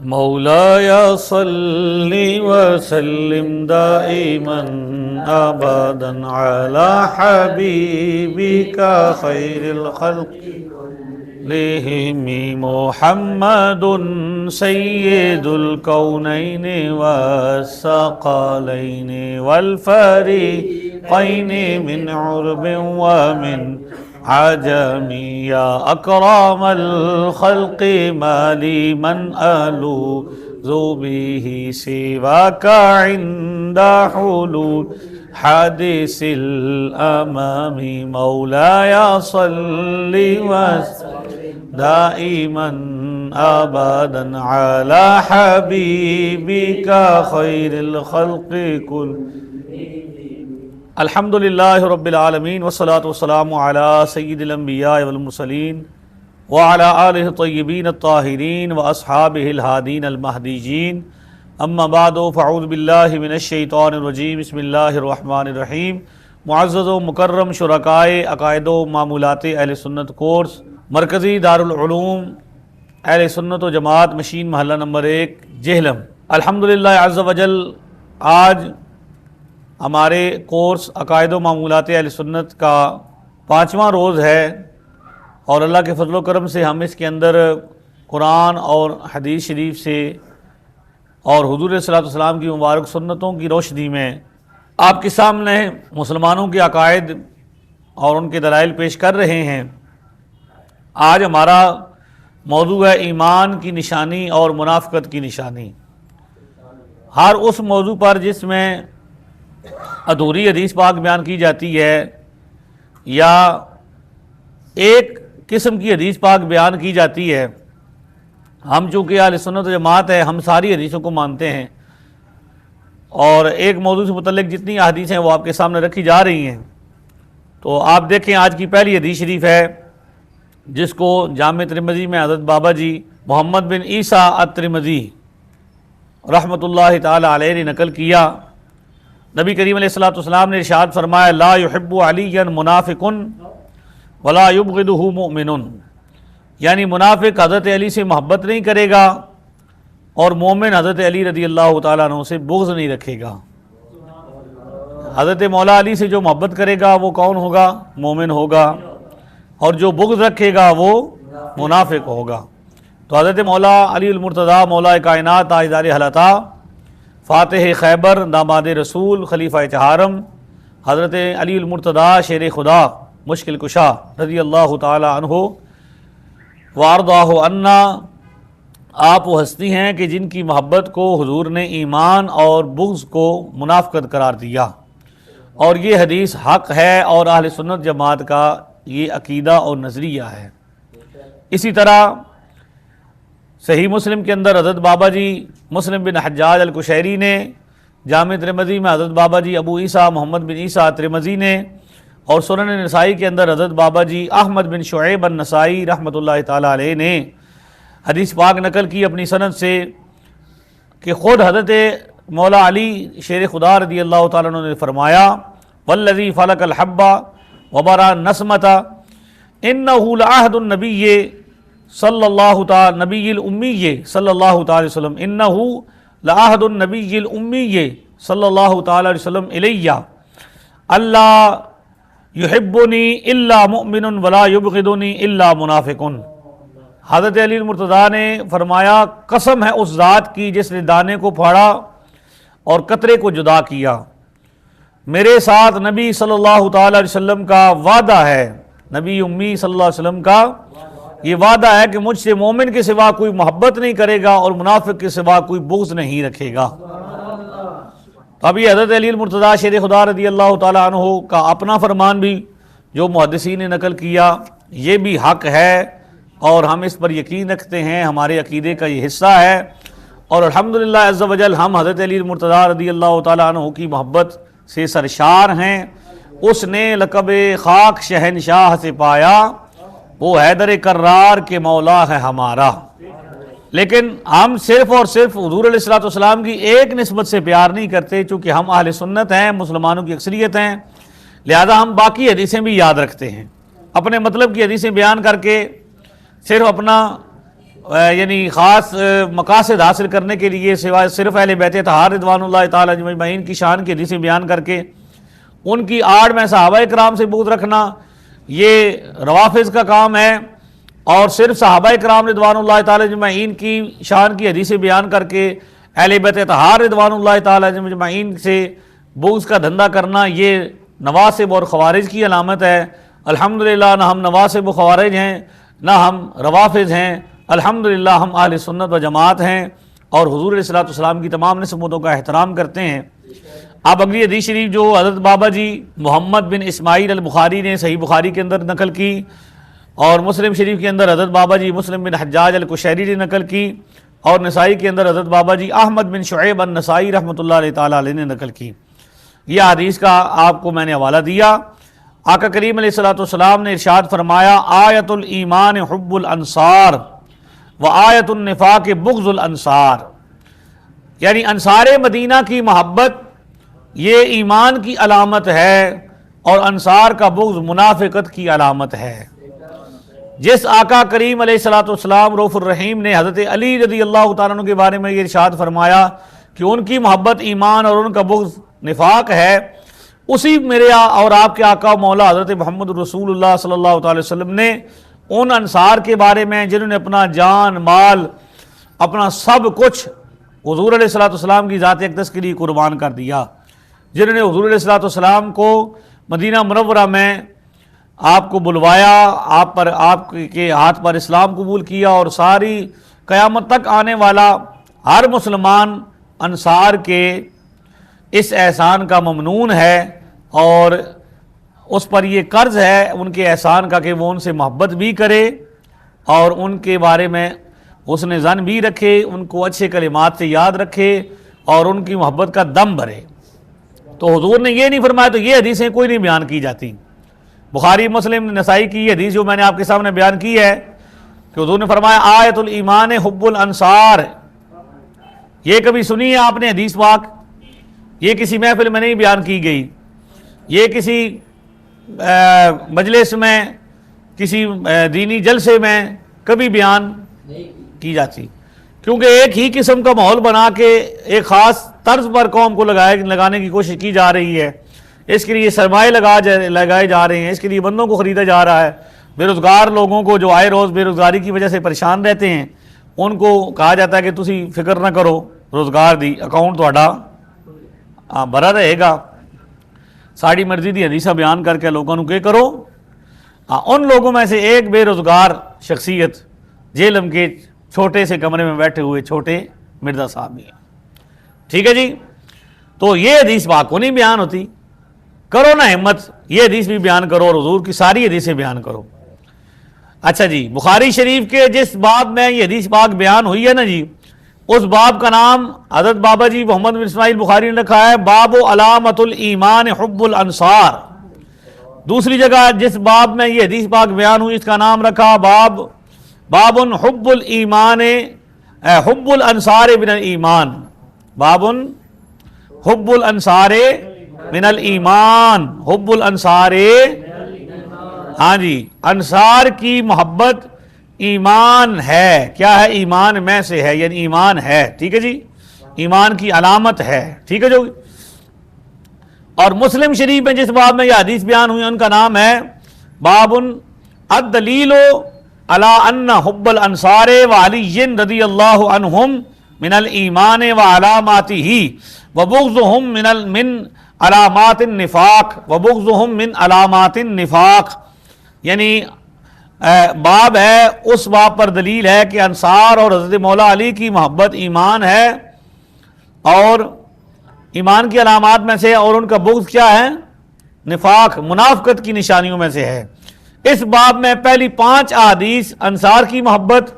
مولاي صل وسلم دائما أبدا على حبيبك خير الخلق كلهم محمد سيد الكونين والثقلين والفريقين من عرب ومن عجم يا أكرم الخلق ما لي من ألوذ به سواك عند حلول حادث الأمام مولاي صل وسلم دائما أبدا على حبيبك خير الخلق كلهم الحمد للہ رب العالمین والصلاة والسلام علی سید الانبیاء والمرسلین وعلی آلہ الطیبین الطاہرین واصحابہ الہادین المہدیین اما بعد فاعوذ باللہ من الشیطان الرجیم بسم اللہ الرحمن الرحیم معزز و مکرم شرکائے عقائد و معمولات اہل سنت کورس مرکزی دارالعلوم اہل سنت و جماعت مشین محلہ نمبر 1 جہلم، الحمدللہ عز و جل آج ہمارے کورس عقائد و معمولات اہل سنت کا 5واں روز ہے، اور اللہ کے فضل و کرم سے ہم اس کے اندر قرآن اور حدیث شریف سے اور حضور صلی اللہ علیہ وسلم کی مبارک سنتوں کی روشنی میں آپ کے سامنے مسلمانوں کے عقائد اور ان کے دلائل پیش کر رہے ہیں۔ آج ہمارا موضوع ہے ایمان کی نشانی اور منافقت کی نشانی۔ ہر اس موضوع پر جس میں ادھوری حدیث پاک بیان کی جاتی ہے یا ایک قسم کی حدیث پاک بیان کی جاتی ہے، ہم چونکہ اہل سنت و جماعت ہے، ہم ساری حدیثوں کو مانتے ہیں، اور ایک موضوع سے متعلق جتنی احادیث ہیں وہ آپ کے سامنے رکھی جا رہی ہیں۔ تو آپ دیکھیں آج کی پہلی حدیث شریف ہے جس کو جامع ترمذی میں حضرت بابا جی محمد بن عیسیٰ الترمذی رحمۃ اللہ تعالی علیہ نے نقل کیا۔ نبی کریم علیہ السلام نے ارشاد فرمایا لا يحب علیا منافق ولا يبغضہ مؤمن، یعنی منافق حضرت علی سے محبت نہیں کرے گا اور مومن حضرت علی رضی اللہ تعالیٰ عنہ سے بغض نہیں رکھے گا۔ حضرت مولا علی سے جو محبت کرے گا وہ کون ہوگا؟ مومن ہوگا، اور جو بغض رکھے گا وہ منافق ہوگا۔ تو حضرت مولا علی المرتضیٰ مولا کائنات تاجدار حلتا فاتح خیبر داماد رسول خلیفہ چہارم حضرت علی المرتضیٰ شیر خدا مشکل کشا رضی اللہ تعالی عنہ وارضاہ عنا، آپ وہ ہستی ہیں کہ جن کی محبت کو حضور نے ایمان اور بغض کو منافقت قرار دیا، اور یہ حدیث حق ہے اور اہل سنت جماعت کا یہ عقیدہ اور نظریہ ہے۔ اسی طرح صحیح مسلم کے اندر حضرت بابا جی مسلم بن حجاج القشیری نے، جامع ترمذی میں حضرت بابا جی ابو عیسیٰ محمد بن عیسیٰ ترمذی نے، اور سنن نسائی کے اندر حضرت بابا جی احمد بن شعیب النسائی رحمۃ اللہ تعالی علیہ نے حدیث پاک نقل کی اپنی سند سے کہ خود حضرت مولا علی شیر خدا رضی اللہ تعالیٰ عنہ نے فرمایا والذی فلق الحب وبرا النسمۃ انہ لعہد النبی صلی اللہ تعالی نبی الامی صلی اللہ تعالی وسلم انہ لعہد النبی الامی صلی اللہ تعالی وسلم الیہ اللہ یحبنی الا مؤمن ولا یبغضنی الا منافق۔ حضرت علی المرتضیٰ نے فرمایا قسم ہے اس ذات کی جس نے دانے کو پھاڑا اور قطرے کو جدا کیا، میرے ساتھ نبی صلی اللہ تعالی علیہ وسلم کا وعدہ ہے، نبی امی صلی اللہ علیہ وسلم کا یہ وعدہ ہے کہ مجھ سے مومن کے سوا کوئی محبت نہیں کرے گا اور منافق کے سوا کوئی بغض نہیں رکھے گا۔ تو ابھی حضرت علی المرتضیٰ شیر خدا رضی اللہ تعالیٰ عنہ کا اپنا فرمان بھی جو محدثین نے نقل کیا یہ بھی حق ہے، اور ہم اس پر یقین رکھتے ہیں، ہمارے عقیدے کا یہ حصہ ہے، اور الحمدللہ عز و جل ہم حضرت علی المرتضیٰ رضی اللہ تعالیٰ عنہ کی محبت سے سرشار ہیں۔ اس نے لقب خاک شہنشاہ سے پایا، وہ حیدر کرار کے مولا ہے ہمارا۔ لیکن ہم صرف اور صرف حضور علیہ السلام کی ایک نسبت سے پیار نہیں کرتے، چونکہ ہم اہل سنت ہیں، مسلمانوں کی اکثریت ہیں، لہذا ہم باقی حدیثیں بھی یاد رکھتے ہیں، اپنے مطلب کی حدیثیں بیان کر کے صرف اپنا یعنی خاص مقاصد حاصل کرنے کے لیے سوائے صرف اہل بیت اطہار رضوان اللہ تعالی اجمعین کی شان کی حدیثیں بیان کر کے ان کی آڑ میں صحابہ کرام سے بغض رکھنا، یہ روافض کا کام ہے، اور صرف صحابہ کرام رضوان اللہ تعالی اجمعین کی شان کی حدیثیں بیان کر کے اہل بیت اطہار رضوان اللہ تعالی اجمعین سے بغض کا دھندا کرنا، یہ نواسب اور خوارج کی علامت ہے۔ الحمدللہ نہ ہم نواسب و خوارج ہیں، نہ ہم روافض ہیں، الحمدللہ ہم اہل سنت و جماعت ہیں اور حضور علیہ الصلوۃ والسلام کی تمام نسبتوں کا احترام کرتے ہیں۔ اب اگلی حدیث شریف جو حضرت بابا جی محمد بن اسماعیل البخاری نے صحیح بخاری کے اندر نقل کی، اور مسلم شریف کے اندر حضرت بابا جی مسلم بن حجاج القشیری نے نقل کی، اور نسائی کے اندر حضرت بابا جی احمد بن شعیب النسائی رحمۃ اللہ علیہ تعالیٰ علیہ نے نقل کی۔ یہ حدیث کا آپ کو میں نے حوالہ دیا۔ آقا کریم علیہ الصلوۃ والسلام نے ارشاد فرمایا، آیت الایمان حب الانصار و آیت النفاق بغض الانصار، یعنی انصار مدینہ کی محبت یہ ایمان کی علامت ہے، اور انصار کا بغض منافقت کی علامت ہے۔ جس آقا کریم علیہ الصلوۃ والسلام رؤوف الرحیم نے حضرت علی رضی اللہ تعالیٰ عنہ کے بارے میں یہ ارشاد فرمایا کہ ان کی محبت ایمان اور ان کا بغض نفاق ہے، اسی میرے اور آپ کے آقا و مولا حضرت محمد رسول اللہ صلی اللہ تعالی وسلم نے ان انصار کے بارے میں جنہوں نے اپنا جان مال اپنا سب کچھ حضور علیہ الصلوۃ والسلام کی ذات اقدس کے لیے قربان کر دیا، جنہوں نے حضور علیہ الصلوۃ والسلام کو مدینہ منورہ میں آپ کو بلوایا، آپ کے ہاتھ پر اسلام قبول کیا، اور ساری قیامت تک آنے والا ہر مسلمان انصار کے اس احسان کا ممنون ہے، اور اس پر یہ قرض ہے ان کے احسان کا کہ وہ ان سے محبت بھی کرے اور ان کے بارے میں حسن ظن بھی رکھے، ان کو اچھے کلمات سے یاد رکھے اور ان کی محبت کا دم بھرے۔ تو حضور نے یہ نہیں فرمایا تو یہ حدیثیں کوئی نہیں بیان کی جاتی۔ بخاری مسلم نسائی کی یہ حدیث جو میں نے آپ کے سامنے بیان کی ہے کہ حضور نے فرمایا آیت الایمان حب الانصار، یہ کبھی سنی ہے آپ نے حدیث پاک؟ یہ کسی محفل میں نہیں بیان کی گئی، یہ کسی مجلس میں کسی دینی جلسے میں کبھی بیان کی جاتی، کیونکہ ایک ہی قسم کا ماحول بنا کے ایک خاص طرز پر قوم کو لگانے کی کوشش کی جا رہی ہے، اس کے لیے سرمایہ لگائے جا رہے ہیں، اس کے لیے بندوں کو خریدا جا رہا ہے۔ بے روزگار لوگوں کو جو آئے روز بے روزگاری کی وجہ سے پریشان رہتے ہیں ان کو کہا جاتا ہے کہ تسی فکر نہ کرو، روزگار دی اکاؤنٹ تہاڈا بھرا رہے گا، ساڑی مرضی دی حدیثہ بیان کر کے لوگوں کو کرو۔ ان لوگوں میں سے ایک بے روزگار شخصیت جیلم کے چھوٹے سے کمرے میں بیٹھے ہوئے چھوٹے مرزا صاحب بھی ہیں، ٹھیک ہے جی۔ تو یہ حدیث پاک کو نہیں بیان ہوتی، کرو نا ہمت یہ حدیث بھی بیان کرو اور حضور کی ساری حدیثیں بیان کرو۔ اچھا جی، بخاری شریف کے جس باب میں یہ حدیث پاک بیان ہوئی ہے نا جی، اس باب کا نام حضرت بابا جی محمد بن اسماعیل بخاری نے رکھا ہے باب علامت الایمان حب الانصار۔ دوسری جگہ جس باب میں یہ حدیث پاک بیان ہوئی اس کا نام رکھا باب حب الایمان حب الانصار من الایمان، باب حب الانصار من الایمان، حب الانصار، ہاں جی، انصار کی محبت ایمان ہے۔ کیا ہے؟ ایمان میں سے ہے، یعنی ایمان ہے، ٹھیک ہے جی، ایمان کی علامت ہے، ٹھیک ہے جو۔ اور مسلم شریف میں جس باب میں یہ حدیث بیان ہوئی ان کا نام ہے باب الدلیل علی ان حب الانصار وعلی رضی اللہ عنہم من الایمان وعلاماتہ وبغضہم من علامات النفاق وبغضہم من علامات النفاق، یعنی باب ہے، اس باب پر دلیل ہے کہ انصار اور حضرت مولا علی کی محبت ایمان ہے اور ایمان کی علامات میں سے، اور ان کا بغض کیا ہے؟ نفاق، منافقت کی نشانیوں میں سے ہے۔ اس باب میں پہلی 5 احادیث انصار کی محبت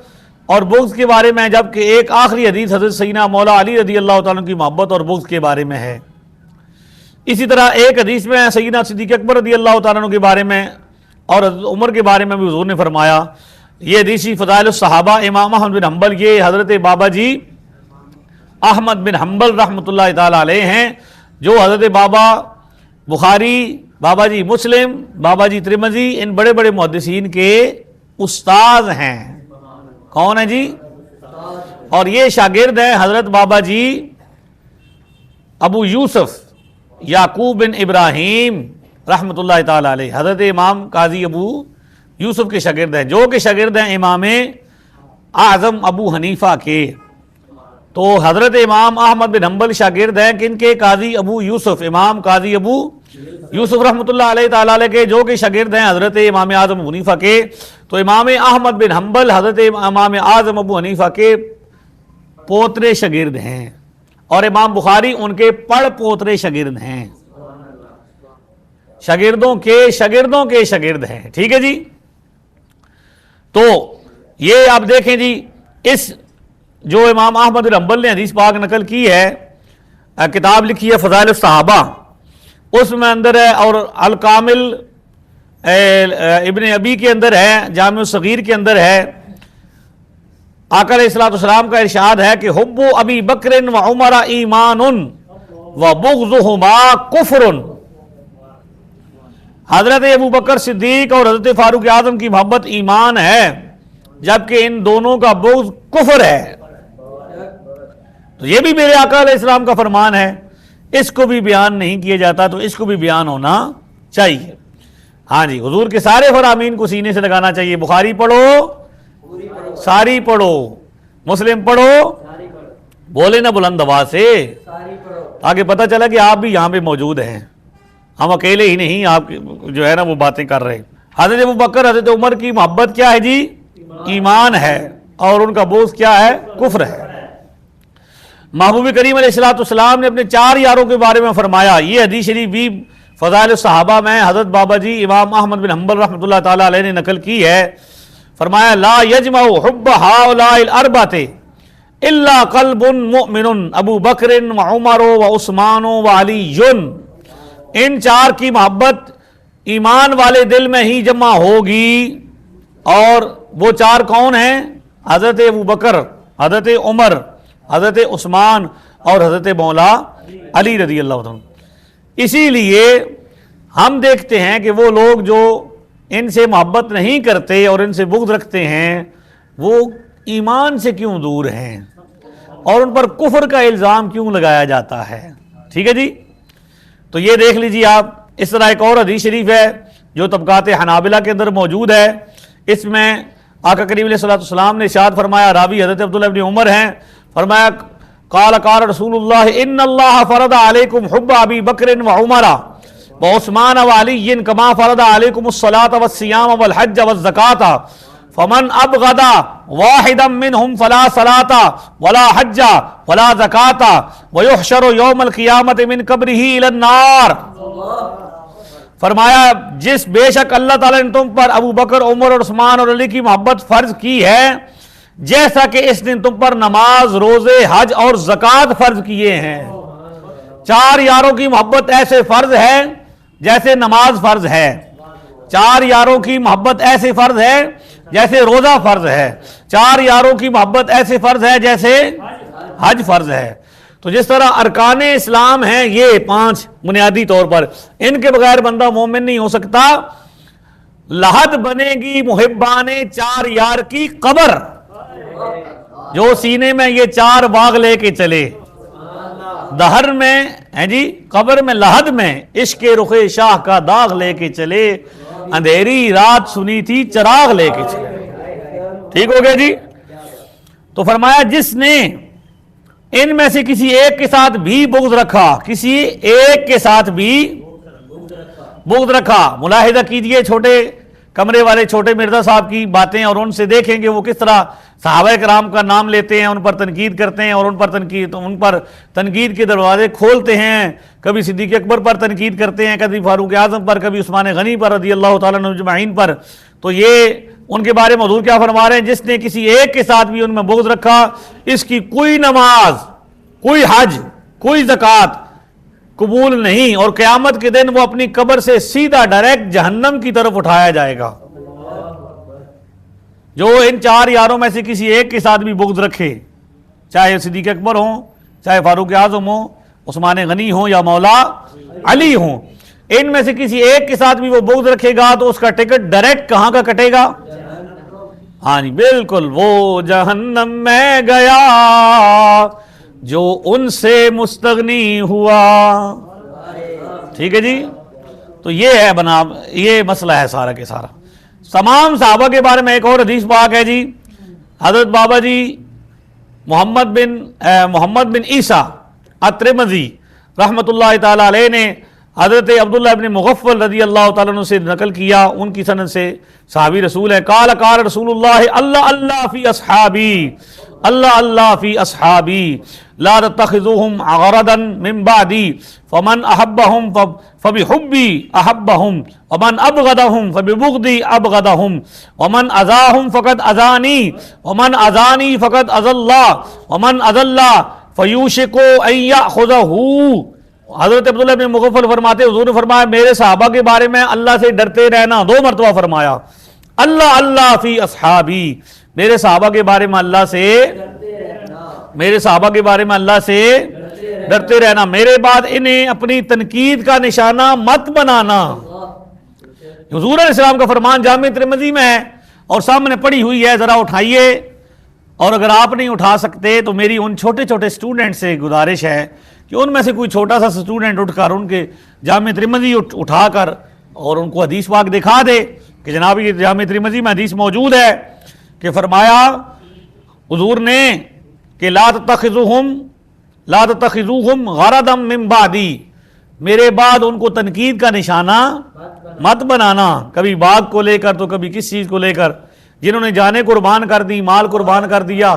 اور بغض کے بارے میں، جبکہ ایک آخری حدیث حضرت سیدنا مولا علی رضی اللہ تعالیٰ کی محبت اور بغض کے بارے میں ہے۔ اسی طرح ایک حدیث میں سیدنا صدیق اکبر رضی اللہ تعالیٰ کے بارے میں اور حضرت عمر کے بارے میں بھی حضور نے فرمایا۔ یہ حدیث فضائل الصحابہ امام احمد بن حنبل، یہ حضرت بابا جی احمد بن حنبل رحمۃ اللہ تعالیٰ علیہ ہیں، جو حضرت بابا بخاری، بابا جی مسلم، بابا جی ترمذی، ان بڑے بڑے محدثین کے استاد ہیں۔ کون ہے جی؟ اور یہ شاگرد ہیں حضرت بابا جی ابو یوسف یعقوب بن ابراہیم رحمۃ اللہ تعالی علیہ، حضرت امام قاضی ابو یوسف کے شاگرد ہیں، جو کہ شاگرد ہیں امام اعظم ابو حنیفہ کے۔ تو حضرت امام احمد بن حنبل شاگرد ہیں کن کے؟ قاضی ابو یوسف، امام قاضی ابو یوسف رحمۃ اللہ علیہ تعالی علیہ کے، جو کہ شاگرد ہیں حضرت امام اعظم ابو حنیفہ کے۔ تو امام احمد بن حنبل حضرت امام اعظم ابو حنیفہ کے پوترے شاگرد ہیں، اور امام بخاری ان کے پڑ پوترے شاگرد ہیں، شاگردوں کے شاگرد ہیں، ٹھیک ہے جی۔ تو یہ آپ دیکھیں جی، اس جو امام احمد بن حنبل نے حدیث پاک نقل کی ہے، کتاب لکھی ہے فضائل الصحابہ، اس میں اندر ہے، اور الکامل ابن ابی کے اندر ہے، جامع الصغیر کے اندر ہے، آقا علیہ الصلوۃ والسلام کا ارشاد ہے کہ حب ابی بکر و عمر ایمان و بغضہما کفر، حضرت ابو بکر صدیق اور حضرت فاروق اعظم کی محبت ایمان ہے، جبکہ ان دونوں کا بغض کفر ہے۔ تو یہ بھی میرے آقا علیہ السلام کا فرمان ہے، اس کو بھی بیان نہیں کیا جاتا، تو اس کو بھی بیان ہونا چاہیے۔ ہاں جی، حضور کے سارے فرامین کو سینے سے لگانا چاہیے۔ بخاری پڑھو ساری پڑھو، مسلم پڑھو بولے نا بلند آواز سے، آگے پتہ چلا کہ آپ بھی یہاں پہ موجود ہیں، ہم اکیلے ہی نہیں، آپ جو ہے نا وہ باتیں کر رہے۔ حضرت ابو بکر حضرت عمر کی محبت کیا ہے جی؟ ایمان ہے، اور ان کا بغض کیا ہے؟ کفر ہے۔ محبوب کریم علیہ السلام نے اپنے 4 یاروں کے بارے میں فرمایا، یہ حدیث شریف بھی فضائل الصحابہ میں حضرت بابا جی امام احمد بن حنبل رحمۃ اللہ تعالی علیہ نے نقل کی ہے۔ فرمایا لا یجمع حب ہؤلاء الاربعۃ الا قلب مؤمن ابو بکر و عمر و عثمان و علی، ان 4 کی محبت ایمان والے دل میں ہی جمع ہوگی، اور وہ 4 کون ہیں؟ حضرت ابو بکر، حضرت عمر، حضرت عثمان اور حضرت مولا علی رضی اللہ عنہ۔ اسی لیے ہم دیکھتے ہیں کہ وہ لوگ جو ان سے محبت نہیں کرتے اور ان سے بغض رکھتے ہیں، وہ ایمان سے کیوں دور ہیں، اور ان پر کفر کا الزام کیوں لگایا جاتا ہے؟ ٹھیک ہے جی۔ تو یہ دیکھ لیجیے آپ، اس طرح ایک اور حدیث شریف ہے جو طبقات حنابلہ کے اندر موجود ہے، اس میں آقا کریم علیہ الصلوۃ والسلام نے ارشاد فرمایا، راوی حضرت عبداللہ بن عمر ہیں، فرمایا قال رسول اللہ ان اللہ فرض علیکم حب ابی بکر و عمر و عثمان و علی کما فرض علیکم الصلاۃ والصیام والحج والزکاۃ فمن ابغض واحدا منهم فلا صلاۃ ولا حج ولا زکاۃ ويحشر یوم القیامۃ من قبرہ الی النار۔ فرمایا بے شک اللہ تعالیٰ نے تم پر ابو بکر، عمر اور عثمان اور علی کی محبت فرض کی ہے، جیسا کہ اس نے تم پر نماز، روزے، حج اور زکوٰۃ فرض کیے ہیں۔ 4 یاروں کی محبت ایسے فرض ہے جیسے نماز فرض ہے، 4 یاروں کی محبت ایسے فرض ہے جیسے روزہ فرض ہے، 4 یاروں کی محبت ایسے فرض ہے جیسے حج فرض ہے۔ تو جس طرح ارکان اسلام ہیں یہ 5 بنیادی طور پر، ان کے بغیر بندہ مومن نہیں ہو سکتا۔ لحد بنے گی محبان 4 یار کی قبر، جو سینے میں یہ 4 باغ لے کے چلے، دہر میں ہے جی، قبر میں لحد میں عشق رخ شاہ کا داغ لے کے چلے، اندھیری رات سنی تھی چراغ لے کے چلے۔ ٹھیک ہو گیا جی۔ تو فرمایا جس نے ان میں سے کسی ایک کے ساتھ بھی بغض رکھا، کسی ایک کے ساتھ بھی بغض رکھا، ملاحظہ کیجئے چھوٹے کمرے والے چھوٹے مرزا صاحب کی باتیں، اور ان سے دیکھیں کہ وہ کس طرح صحابہ کرام کا نام لیتے ہیں، ان پر تنقید کرتے ہیں، اور ان پر تنقید کے دروازے کھولتے ہیں، کبھی صدیق اکبر پر تنقید کرتے ہیں، کبھی فاروق اعظم پر، کبھی عثمان غنی پر رضی اللہ تعالیٰ عنہ اجمعین پر۔ تو یہ ان کے بارے میں حضور کیا فرما رہے ہیں؟ جس نے کسی ایک کے ساتھ بھی ان میں بغض رکھا، اس کی کوئی نماز، کوئی حج، کوئی زکوٰۃ قبول نہیں، اور قیامت کے دن وہ اپنی قبر سے سیدھا ڈائریکٹ جہنم کی طرف اٹھایا جائے گا۔ جو ان 4 یاروں میں سے کسی ایک کے ساتھ بھی بغض رکھے، چاہے صدیق اکبر ہوں، چاہے فاروق اعظم ہوں، عثمان غنی ہوں، یا مولا علی ہوں، ان میں سے کسی ایک کے ساتھ بھی وہ بغض رکھے گا تو اس کا ٹکٹ ڈائریکٹ کہاں کا کٹے گا؟ ہاں جی بالکل، وہ جہنم میں گیا جو ان سے مستغنی ہوا. ٹھیک ہے جی. تو یہ ہے یہ مسئلہ ہے سارا کے سارا. تمام صحابہ کے بارے میں ایک اور حدیث پاک ہے جی. حضرت بابا جی محمد بن عیسیٰ الترمذی رحمۃ اللہ تعالی علیہ نے حضرت عبداللہ ابن مغفل رضی اللہ تعالیٰ عنہ سے نقل کیا، ان کی سند سے، صحابی رسول ہے، قال رسول اللہ اللہ اللہ فی اصحابی، اللہ اللہ فی اصحابی لا تتخذوهم غرضا من بعدی فمن احبهم فبحبی احبهم ومن ابغضهم فببغضی ابغضهم ومن اذاهم فقد اذانی ومن اذانی فقد اذى الله ومن اذى الله فیوشک ان یاخذہ. حضرت عبداللہ بن مغفل فرماتے حضور نے فرمایا میرے صحابہ کے بارے میں اللہ سے ڈرتے رہنا، 2 مرتبہ فرمایا. اللہ اللہ فی اصحابی، میرے صحابہ کے بارے میں اللہ سے ڈرتے رہنا، میرے بعد انہیں اپنی تنقید کا نشانہ مت بنانا. حضور علیہ السلام کا فرمان جامع ترمذی میں ہے اور سامنے پڑی ہوئی ہے، ذرا اٹھائیے. اور اگر آپ نہیں اٹھا سکتے تو میری ان چھوٹے چھوٹے اسٹوڈنٹ سے گزارش ہے کہ ان میں سے کوئی چھوٹا سا اسٹوڈنٹ اٹھ کر ان کے جامع ترمذی اٹھا کر اور ان کو حدیث پاک دکھا دے کہ جناب یہ جامع ترمذی میں حدیث موجود ہے کہ فرمایا حضور نے کہ لا تتخذوهم غرضا من بعدی، میرے بعد ان کو تنقید کا نشانہ مت بنانا، کبھی باغ کو لے کر تو کبھی کس چیز کو لے کر. جنہوں نے جانیں قربان کر دی، مال قربان کر دیا،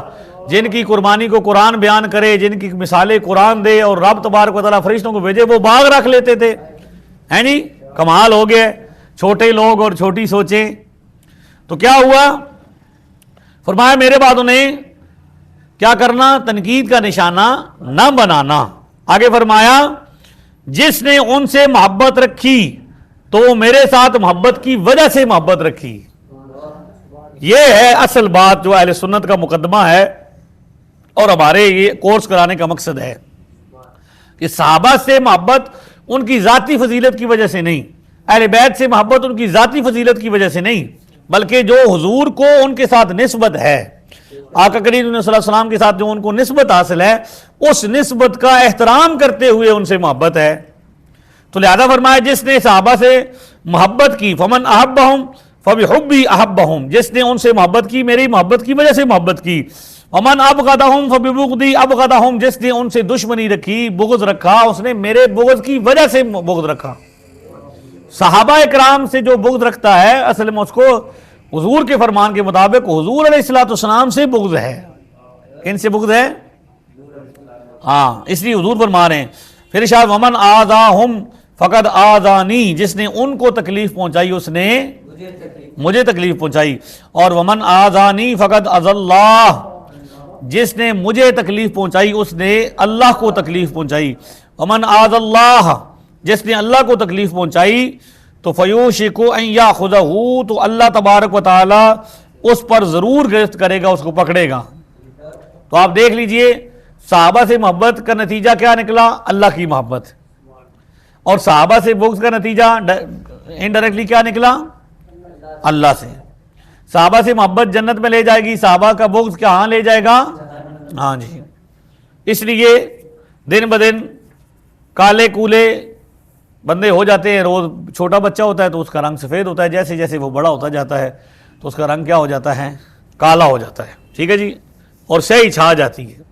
جن کی قربانی کو قرآن بیان کرے، جن کی مثالیں قرآن دے اور رب تبارک و تعالیٰ فرشتوں کو بھیجے، وہ باغ رکھ لیتے تھے. ہے نہیں، کمال ہو گئے. چھوٹے لوگ اور چھوٹی سوچیں. تو کیا ہوا؟ فرمایا میرے بعد انہیں کیا کرنا؟ تنقید کا نشانہ نہ بنانا. آگے فرمایا جس نے ان سے محبت رکھی تو وہ میرے ساتھ محبت کی وجہ سے محبت رکھی. یہ ہے اصل بات جو اہل سنت کا مقدمہ ہے اور ہمارے یہ کورس کرانے کا مقصد ہے کہ صحابہ سے محبت ان کی ذاتی فضیلت کی وجہ سے نہیں، اہل بیت سے محبت ان کی ذاتی فضیلت کی وجہ سے نہیں، بلکہ جو حضور کو ان کے ساتھ نسبت ہے، آقا کریم صلی اللہ علیہ وسلم کے ساتھ جو ان کو نسبت حاصل ہے، اس نسبت کا احترام کرتے ہوئے ان سے محبت ہے. تو لہذا فرمایا جس نے صحابہ سے محبت کی فمن احبہم فبحبی احبہم، جس نے ان سے محبت کی میری محبت کی وجہ سے محبت کی. ومن ابغضہم فببغضی ابغضہم، جس نے ان سے دشمنی رکھی، بغض رکھا، اس نے میرے بغض کی وجہ سے بغض رکھا. صحابہ اکرام سے جو بغض رکھتا ہے اصل میں اس کو حضور کے فرمان کے مطابق حضور علیہ الصلوۃ والسلام سے بغض ہے. کن سے بغض ہے؟ ہاں، اس لیے حضور فرما رہے ہیں پھر ارشاد ومن آذاہم فقد آذانی، جس نے ان کو تکلیف پہنچائی اس نے مجھے تکلیف پہنچائی. اور ومن آذانی فقد اذى اللہ، جس نے مجھے تکلیف پہنچائی اس نے اللہ کو تکلیف پہنچائی. ومن آذى اللہ، جس نے اللہ کو تکلیف پہنچائی تو فیوشک ان یاخذہ، تو اللہ تبارک و تعالی اس پر ضرور گرفت کرے گا، اس کو پکڑے گا. تو آپ دیکھ لیجئے صحابہ سے محبت کا نتیجہ کیا نکلا؟ اللہ کی محبت. اور صحابہ سے بغض کا نتیجہ انڈائریکٹلی کیا نکلا؟ اللہ سے. صحابہ سے محبت جنت میں لے جائے گی، صحابہ کا بغض کہاں لے جائے گا؟ ہاں جی. اس لیے دن بدن کالے کولے بندے ہو جاتے ہیں. روز چھوٹا بچہ ہوتا ہے تو اس کا رنگ سفید ہوتا ہے، جیسے جیسے وہ بڑا ہوتا جاتا ہے تو اس کا رنگ کیا ہو جاتا ہے؟ کالا ہو جاتا ہے. ٹھیک ہے جی. اور سیاہی چھا جاتی ہے،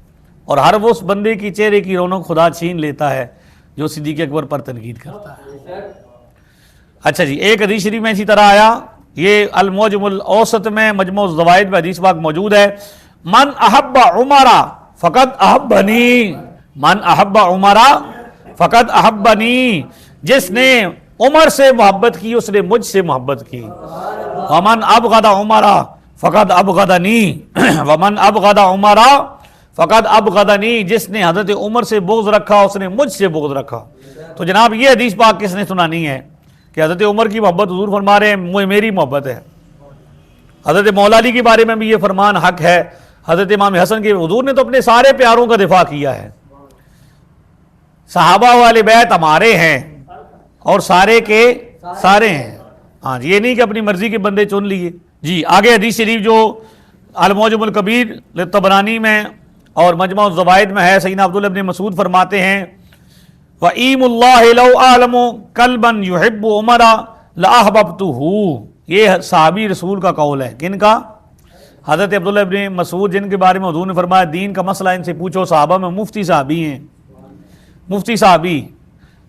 اور ہر وہ اس بندے کی چہرے کی رونق خدا چھین لیتا ہے جو صدیق اکبر پر تنقید کرتا ہے. اچھا جی، ایک حدیث شریف میں اسی طرح آیا، یہ المعجم الاوسط میں مجموع الزوائد میں حدیث پاک موجود ہے. من احب عمر فقد احبنی، من احب عمر فقد احبنی، جس نے عمر سے محبت کی اس نے مجھ سے محبت کی. ومن ابغض عمر فقد ابغضنی، ومن ابغض عمر فقد ابغضنی، جس نے حضرت عمر سے بغض رکھا اس نے مجھ سے بغض رکھا. تو جناب یہ حدیث پاک کس نے سنانی ہے کہ حضرت عمر کی محبت حضور فرما رہے ہیں میری محبت ہے. حضرت مولا علی کے بارے میں بھی یہ فرمان حق ہے. حضرت امام حسن کے حضور نے تو اپنے سارے پیاروں کا دفاع کیا ہے. صحابہ والے بیت ہمارے ہیں اور سارے کے سارے ہیں. ہاں جی، یہ نہیں کہ اپنی مرضی کے بندے چن لیے. جی آگے حدیث شریف جو المعجم الکبیر للطبرانی میں اور مجمع الزوائد میں ہے، سیدنا عبداللہ بن مسعود فرماتے ہیں وَإِيمُ اللَّهِ لَوْ أَعْلَمُ كَلْبًا يُحِبُّ عُمَرَ لَأَحْبَبْتُهُ، یہ صحابی رسول کا قول ہے، کن کا؟ حضرت عبداللہ بن مسعود، جن کے بارے میں حضور نے فرمایا دین کا مسئلہ ان سے پوچھو، صحابہ میں مفتی صحابی ہیں، مفتی صحابی،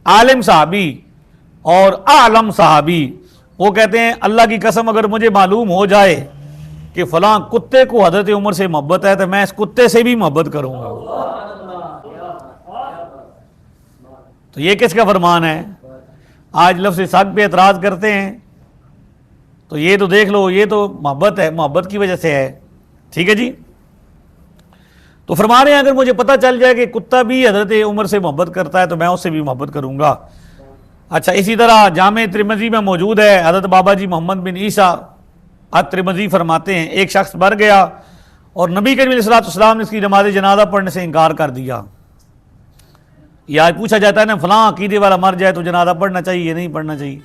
عالم صحابی اور اعلم صحابی، وہ کہتے ہیں اللہ کی قسم اگر مجھے معلوم ہو جائے کہ فلاں کتے کو حضرت عمر سے محبت ہے تو میں اس کتے سے بھی محبت کروں گا۔ تو یہ کس کا فرمان ہے؟ آج لفظ سگ پہ اعتراض کرتے ہیں، تو یہ تو دیکھ لو، یہ تو محبت ہے، محبت کی وجہ سے ہے، ٹھیک ہے جی۔ تو فرما رہے ہیں اگر مجھے پتہ چل جائے کہ کتا بھی حضرت عمر سے محبت کرتا ہے تو میں اس سے بھی محبت کروں گا۔ اچھا، اسی طرح جامع ترمذی میں موجود ہے، حضرت بابا جی محمد بن عیسیٰ الترمذی فرماتے ہیں ایک شخص مر گیا اور نبی کریم علیہ الصلوۃ والسلام نے اس کی نماز جنازہ پڑھنے سے انکار کر دیا۔ یہ آج پوچھا جاتا ہے نا فلاں عقیدے والا مر جائے تو جنازہ پڑھنا چاہیے نہیں پڑھنا چاہیے،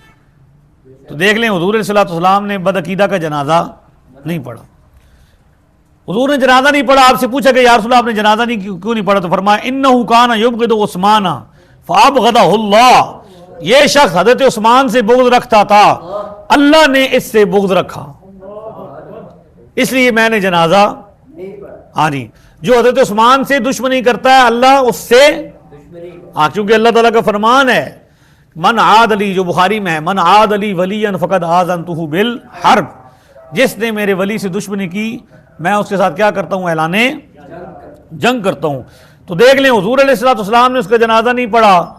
تو دیکھ لیں حضور علیہ الصلوۃ والسلام نے بدعقیدہ کا جنازہ نہیں پڑھا، حضور نے جنازہ نہیں پڑھا۔ آپ سے پوچھا کہ یا رسول اللہ آپ نے جنازہ کیوں نہیں پڑھا؟ تو فرمایا انہ کان یبغض عثمان فابغضہ اللہ، یہ شخص حضرت عثمان سے بغض رکھتا تھا، اللہ نے اس سے بغض رکھا، اس لیے میں نے جنازہ نہیں۔ جو حضرت عثمان سے دشمنی کرتا ہے اللہ اس سے، کیونکہ اللہ تعالیٰ کا فرمان ہے من عاد علی، جو بخاری میں ہے من عاد علی ولیا فقد آذنتہ بالحرب، جس نے میرے ولی سے دشمنی کی میں اس کے ساتھ کیا کرتا ہوں؟ اعلان جنگ کرتا ہوں۔ تو دیکھ لیں حضور علیہ الصلوۃ والسلام نے اس کا جنازہ نہیں پڑھا۔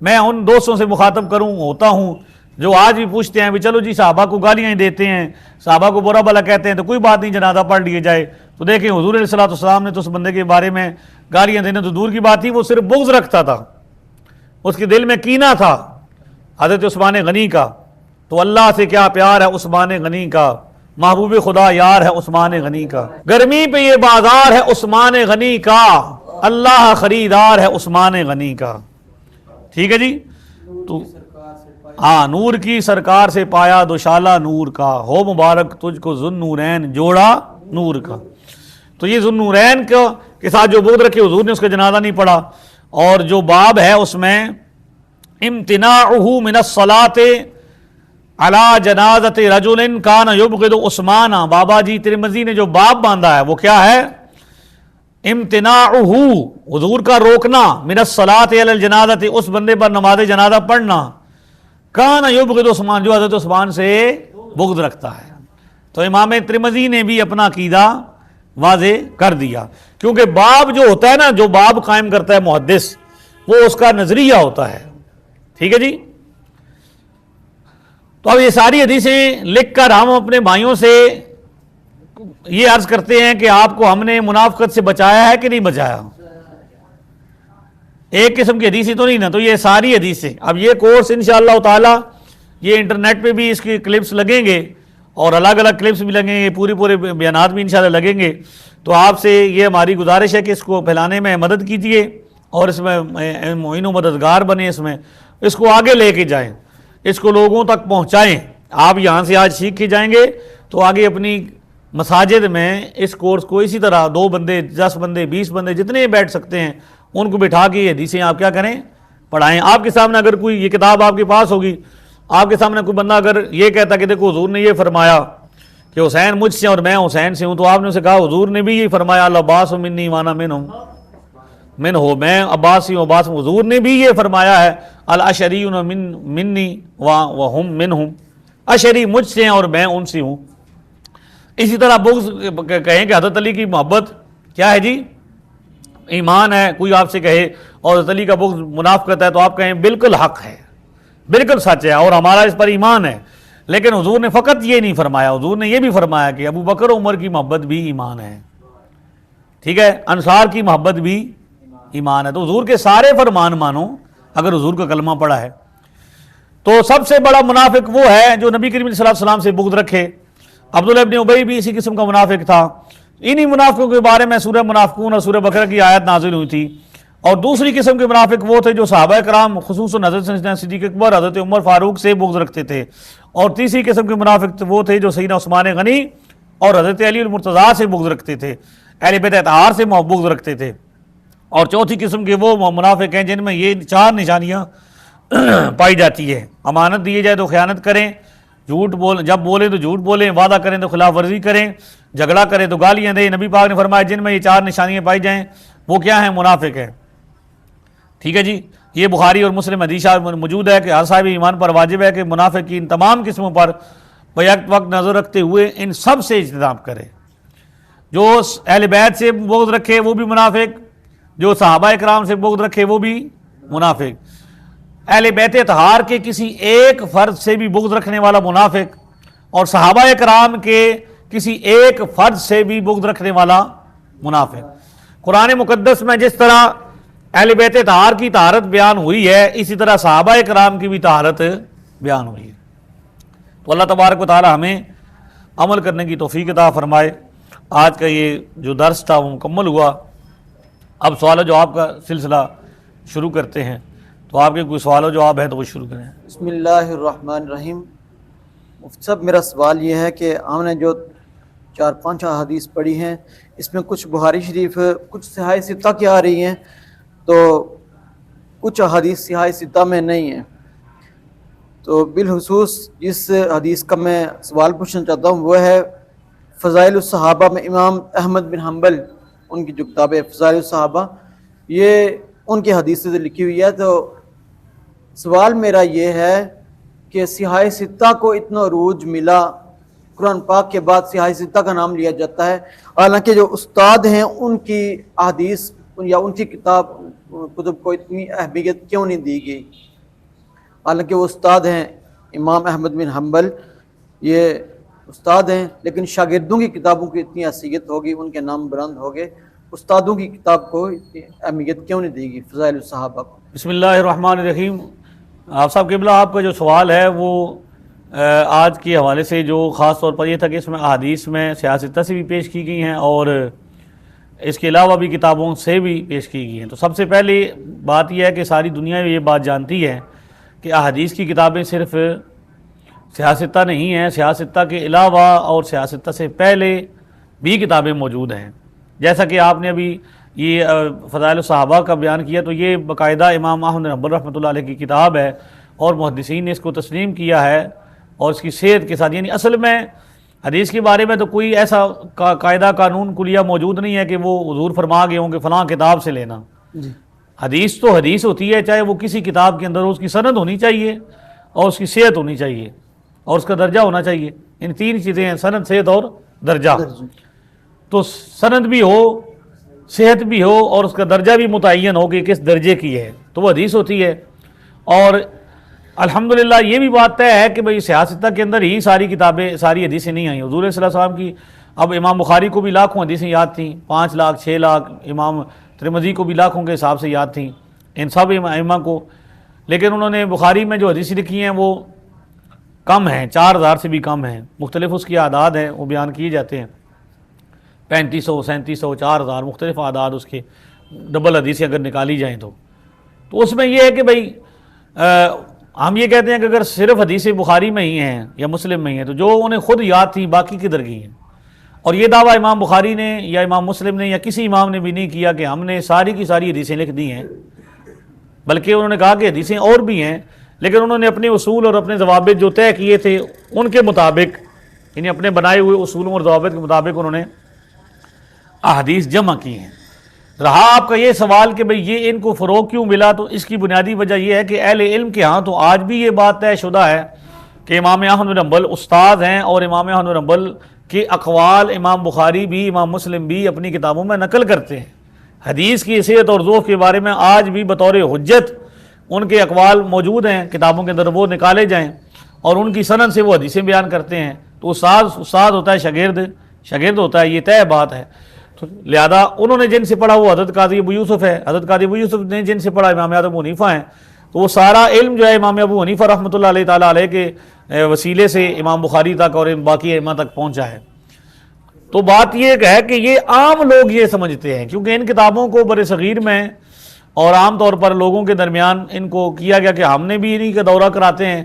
میں ان دوستوں سے مخاطب ہوتا ہوں جو آج بھی پوچھتے ہیں بھی چلو جی صحابہ کو گالیاں ہی دیتے ہیں، صحابہ کو برا بھلا کہتے ہیں تو کوئی بات نہیں جنازہ پڑھ لیے جائے۔ تو دیکھیں حضور علیہ الصلوۃ والسلام نے تو اس بندے کے بارے میں گالیاں دینا تو دور کی بات تھی، وہ صرف بغض رکھتا تھا، اس کے دل میں کینہ تھا حضرت عثمان غنی کا۔ تو اللہ سے کیا پیار ہے عثمان غنی کا، محبوب خدا یار ہے عثمان غنی کا، گرمی پہ یہ بازار ہے عثمان غنی کا، اللہ خریدار ہے عثمان غنی کا، ٹھیک ہے جی۔ تو نور کی سرکار سے پایا دوشالہ نور کا، ہو مبارک تجھ کو ذو النورین جوڑا نور کا۔ تو یہ ذو النورین کے ساتھ جو بغض رکھے حضور نے اس کا جنازہ نہیں پڑھا۔ اور جو باب ہے اس میں امتناعہ من الصلاۃ علی جنازۃ رجل کان یبغض عثمان، بابا جی ترمذی نے جو باب باندھا ہے وہ کیا ہے؟ امتناعہ، حضور کا روکنا، من الصلاۃ علی الجنازۃ، اس بندے پر نماز جنازہ پڑھنا، کان یبغض عثمان، جو حضرت عثمان سے بغض رکھتا ہے۔ تو امام ترمذی نے بھی اپنا عقیدہ واضح کر دیا، کیونکہ باب جو ہوتا ہے نا، جو باب قائم کرتا ہے محدث، وہ اس کا نظریہ ہوتا ہے، ٹھیک ہے جی۔ تو اب یہ ساری حدیثیں لکھ کر ہم اپنے بھائیوں سے یہ عرض کرتے ہیں کہ آپ کو ہم نے منافقت سے بچایا ہے کہ نہیں بچایا؟ ایک قسم کی حدیثیں تو نہیں نا، تو یہ ساری حدیثیں، اب یہ کورس انشاءاللہ تعالی یہ انٹرنیٹ پہ بھی اس کی کلپس لگیں گے اور الگ الگ کلپس بھی لگیں گے، پورے بیانات بھی انشاءاللہ لگیں گے۔ تو آپ سے یہ ہماری گزارش ہے کہ اس کو پھیلانے میں مدد کیجیے اور اس میں معین و مددگار بنے، اس کو آگے لے کے جائیں، اس کو لوگوں تک پہنچائیں۔ آپ یہاں سے آج سیکھ کے جائیں گے تو آگے اپنی مساجد میں اس کورس کو اسی طرح 2 بندے 10 بندے 20 بندے جتنے بیٹھ سکتے ہیں ان کو بٹھا کے یہ حدیثیں آپ کیا کریں؟ پڑھائیں۔ آپ کے سامنے اگر کوئی یہ کتاب آپ کے پاس ہوگی، آپ کے سامنے کوئی بندہ اگر یہ کہتا کہ دیکھو حضور نے یہ فرمایا کہ حسین مجھ سے اور میں حسین سے ہوں، تو آپ نے اسے کہا حضور نے بھی یہ فرمایا العباس منی وانا من ہو، میں عباس ہی ہوں عباس ہوں، حضور نے بھی یہ فرمایا ہے الاشریون منی وہم منہم، اشری مجھ سے ہیں اور میں ان سے ہوں۔ اسی طرح بغض کہیں کہ حضرت علی کی محبت کیا ہے جی؟ ایمان ہے، کوئی آپ سے کہے اور حضرت علی کا بغض منافقت ہے تو آپ کہیں بالکل حق ہے، بالکل سچ ہے اور ہمارا اس پر ایمان ہے۔ لیکن حضور نے فقط یہ نہیں فرمایا، حضور نے یہ بھی فرمایا کہ ابو بکر و عمر کی محبت بھی ایمان ہے، ٹھیک ہے، انصار کی محبت بھی ایمان ہے۔ تو حضور کے سارے فرمان مانو اگر حضور کا کلمہ پڑھا ہے۔ تو سب سے بڑا منافق وہ ہے جو نبی کریم صلی اللہ علیہ وسلم سے بغض رکھے۔ عبداللہ ابن ابی بھی اسی قسم کا منافق تھا۔ انہی منافقوں کے بارے میں سورہ منافقون اور سورہ بقرہ کی آیت نازل ہوئی تھی۔ اور دوسری قسم کے منافق وہ تھے جو صحابہ کرام خصوصاً حضرت صدیق اکبر، حضرت عمر فاروق سے بغض رکھتے تھے اور تیسری قسم کے منافق وہ تھے جو سیدنا عثمان غنی اور حضرت علی المرتضیٰ سے بغض رکھتے تھے، اہل بیت اطہار سے بغض رکھتے تھے۔ اور چوتھی قسم کے وہ منافق ہیں جن میں یہ 4 نشانیاں پائی جاتی ہے: امانت دی جائے تو خیانت کریں، جب بولیں تو جھوٹ بولیں، وعدہ کریں تو خلاف ورزی کریں، جھگڑا کریں تو گالیاں دیں۔ نبی پاک نے فرمایا جن میں یہ 4 نشانیاں پائی جائیں وہ کیا ہیں؟ منافق ہیں۔ ٹھیک ہے جی، یہ بخاری اور مسلم حدیث موجود ہے کہ ہر صاحب ایمان پر واجب ہے کہ منافق کی ان تمام قسموں پر بیک وقت نظر رکھتے ہوئے ان سب سے اجتناب کرے۔ جو اہل بیت سے بغض رکھے وہ بھی منافق، جو صحابہ اکرام سے بغض رکھے وہ بھی منافق، اہل بیت اطہار کے کسی ایک فرد سے بھی بغض رکھنے والا منافق، اور صحابہ اکرام کے کسی ایک فرد سے بھی بغض رکھنے والا منافق۔ قرآن مقدس میں جس طرح اہل بیت اطہار کی طہارت بیان ہوئی ہے، اسی طرح صحابہ اکرام کی بھی طہارت بیان ہوئی ہے۔ تو اللہ تبارک و تعالی ہمیں عمل کرنے کی توفیق عطا فرمائے۔ آج کا یہ جو درس تھا وہ مکمل ہوا۔ اب سوال و جواب کا سلسلہ شروع کرتے ہیں، تو آپ کے کوئی سوال و جواب ہے تو وہ شروع کریں۔ بسم اللہ الرحمن الرحیم۔ مفتی صاحب، میرا سوال یہ ہے کہ ہم نے جو 4-5 احادیث پڑھی ہیں، اس میں کچھ بخاری شریف، کچھ صحاح ستہ کی آ رہی ہیں، تو کچھ احادیث صحاح ستہ میں نہیں ہیں۔ تو بالخصوص جس حدیث کا میں سوال پوچھنا چاہتا ہوں وہ ہے فضائل الصحابہ میں امام احمد بن حنبل، ان کی جو کتاب ہے فضائل الصحابہ، یہ ان کی حدیث سے لکھی ہوئی ہے۔ تو سوال میرا یہ ہے کہ صحاح ستہ کو اتنا عروج ملا، قرآن پاک کے بعد صحاح ستہ کا نام لیا جاتا ہے، حالانکہ جو استاد ہیں ان کی احادیث یا ان کی کتب کو اتنی اہمیت کیوں نہیں دی گئی؟ حالانکہ وہ استاد ہیں، امام احمد بن حنبل یہ استاد ہیں، لیکن شاگردوں کی کتابوں کی اتنی حیثیت ہوگی، ان کے نام بلند ہو گئے، استادوں کی کتاب کو اتنی اہمیت کیوں نہیں دی گئی فضائل الصحابہ کو؟ بسم اللہ الرحمن الرحیم۔ آپ صاحب قبلہ، آپ کا جو سوال ہے وہ آج کے حوالے سے جو خاص طور پر یہ تھا کہ اس میں احادیث میں صحاح ستہ سے بھی پیش کی گئی ہیں اور اس کے علاوہ بھی کتابوں سے بھی پیش کی گئی ہیں۔ تو سب سے پہلے بات یہ ہے کہ ساری دنیا یہ بات جانتی ہے کہ احادیث کی کتابیں صرف صحاح ستہ نہیں ہیں، صحاح ستہ کے علاوہ اور صحاح ستہ سے پہلے بھی کتابیں موجود ہیں۔ جیسا کہ آپ نے ابھی یہ فضائل الصحابہ کا بیان کیا، تو یہ باقاعدہ امام احمد بن حنبل رحمۃ اللہ علیہ کی کتاب ہے، اور محدثین نے اس کو تسلیم کیا ہے، اور اس کی صحت کے ساتھ، یعنی اصل میں حدیث کے بارے میں تو کوئی ایسا قاعدہ قانون کلیہ موجود نہیں ہے کہ وہ حضور فرما گئے ہوں کہ فلاں کتاب سے لینا۔ حدیث تو حدیث ہوتی ہے، چاہے وہ کسی کتاب کے اندر ہو، اس کی سند ہونی چاہیے اور اس کی صحت ہونی چاہیے اور اس کا درجہ ہونا چاہیے۔ ان 3 چیزیں ہیں، سند، صحت اور درجہ۔ تو سند بھی ہو، صحت بھی ہو اور اس کا درجہ بھی متعین ہو کہ کس درجے کی ہے، تو وہ حدیث ہوتی ہے۔ اور الحمدللہ یہ بھی بات طے ہے کہ بھئی صحاح ستہ کے اندر ہی ساری کتابیں، ساری حدیثیں نہیں آئیں۔ حضور صلی اللہ علیہ وسلم کی اب امام بخاری کو بھی لاکھوں حدیثیں یاد تھیں، 5 لاکھ 6 لاکھ، امام ترمذی کو بھی لاکھوں کے حساب سے یاد تھیں، ان سب ائمہ کو، لیکن انہوں نے بخاری میں جو حدیثیں لکھی ہیں وہ کم ہیں، 4000 سے بھی کم ہیں، مختلف اس کی اعداد ہیں، وہ بیان کیے جاتے ہیں، 3500 3700 4000 مختلف اعداد اس کے، ڈبل حدیثیں اگر نکالی جائیں تو اس میں یہ ہے کہ بھئی ہم یہ کہتے ہیں کہ اگر صرف حدیث بخاری میں ہی ہیں یا مسلم میں ہی ہیں تو جو انہیں خود یاد تھی باقی کدھر گئی ہیں۔ اور یہ دعویٰ امام بخاری نے یا امام مسلم نے یا کسی امام نے بھی نہیں کیا کہ ہم نے ساری کی ساری حدیثیں لکھ دی ہیں، بلکہ انہوں نے کہا کہ حدیثیں اور بھی ہیں، لیکن انہوں نے اپنے اصول اور اپنے ضوابط جو طے کیے تھے ان کے مطابق، یعنی اپنے بنائے ہوئے اصولوں اور ضوابط کے مطابق انہوں نے احادیث جمع کی ہیں۔ رہا آپ کا یہ سوال کہ بھئی یہ ان کو فروغ کیوں ملا، تو اس کی بنیادی وجہ یہ ہے کہ اہل علم کے ہاں تو آج بھی یہ بات طے شدہ ہے کہ امام احمد بن حنبل استاد ہیں، اور امام احمد بن حنبل کے اقوال امام بخاری بھی امام مسلم بھی اپنی کتابوں میں نقل کرتے ہیں۔ حدیث کی حیثیت اور ضعف کے بارے میں آج بھی بطور حجت ان کے اقوال موجود ہیں کتابوں کے اندر، وہ نکالے جائیں اور ان کی سند سے وہ حدیثیں بیان کرتے ہیں، تو استاد ہوتا ہے، شاگرد ہوتا ہے، یہ طے بات ہے۔ لہذا انہوں نے جن سے پڑھا وہ حضرت قاضی ابو یوسف ہے، حضرت قاضی ابو یوسف نے جن سے پڑھا امام ابو حنیفہ ہیں، تو وہ سارا علم جو ہے امام ابو حنیفہ رحمۃ اللہ علیہ تعالیٰ علیہ کے وسیلے سے امام بخاری تک اور باقی ائمہ تک پہنچا ہے۔ تو بات یہ ہے کہ یہ عام لوگ یہ سمجھتے ہیں، کیونکہ ان کتابوں کو بر صغیر میں اور عام طور پر لوگوں کے درمیان ان کو کیا گیا کہ ہم نے بھی انہی کا دورہ کراتے ہیں،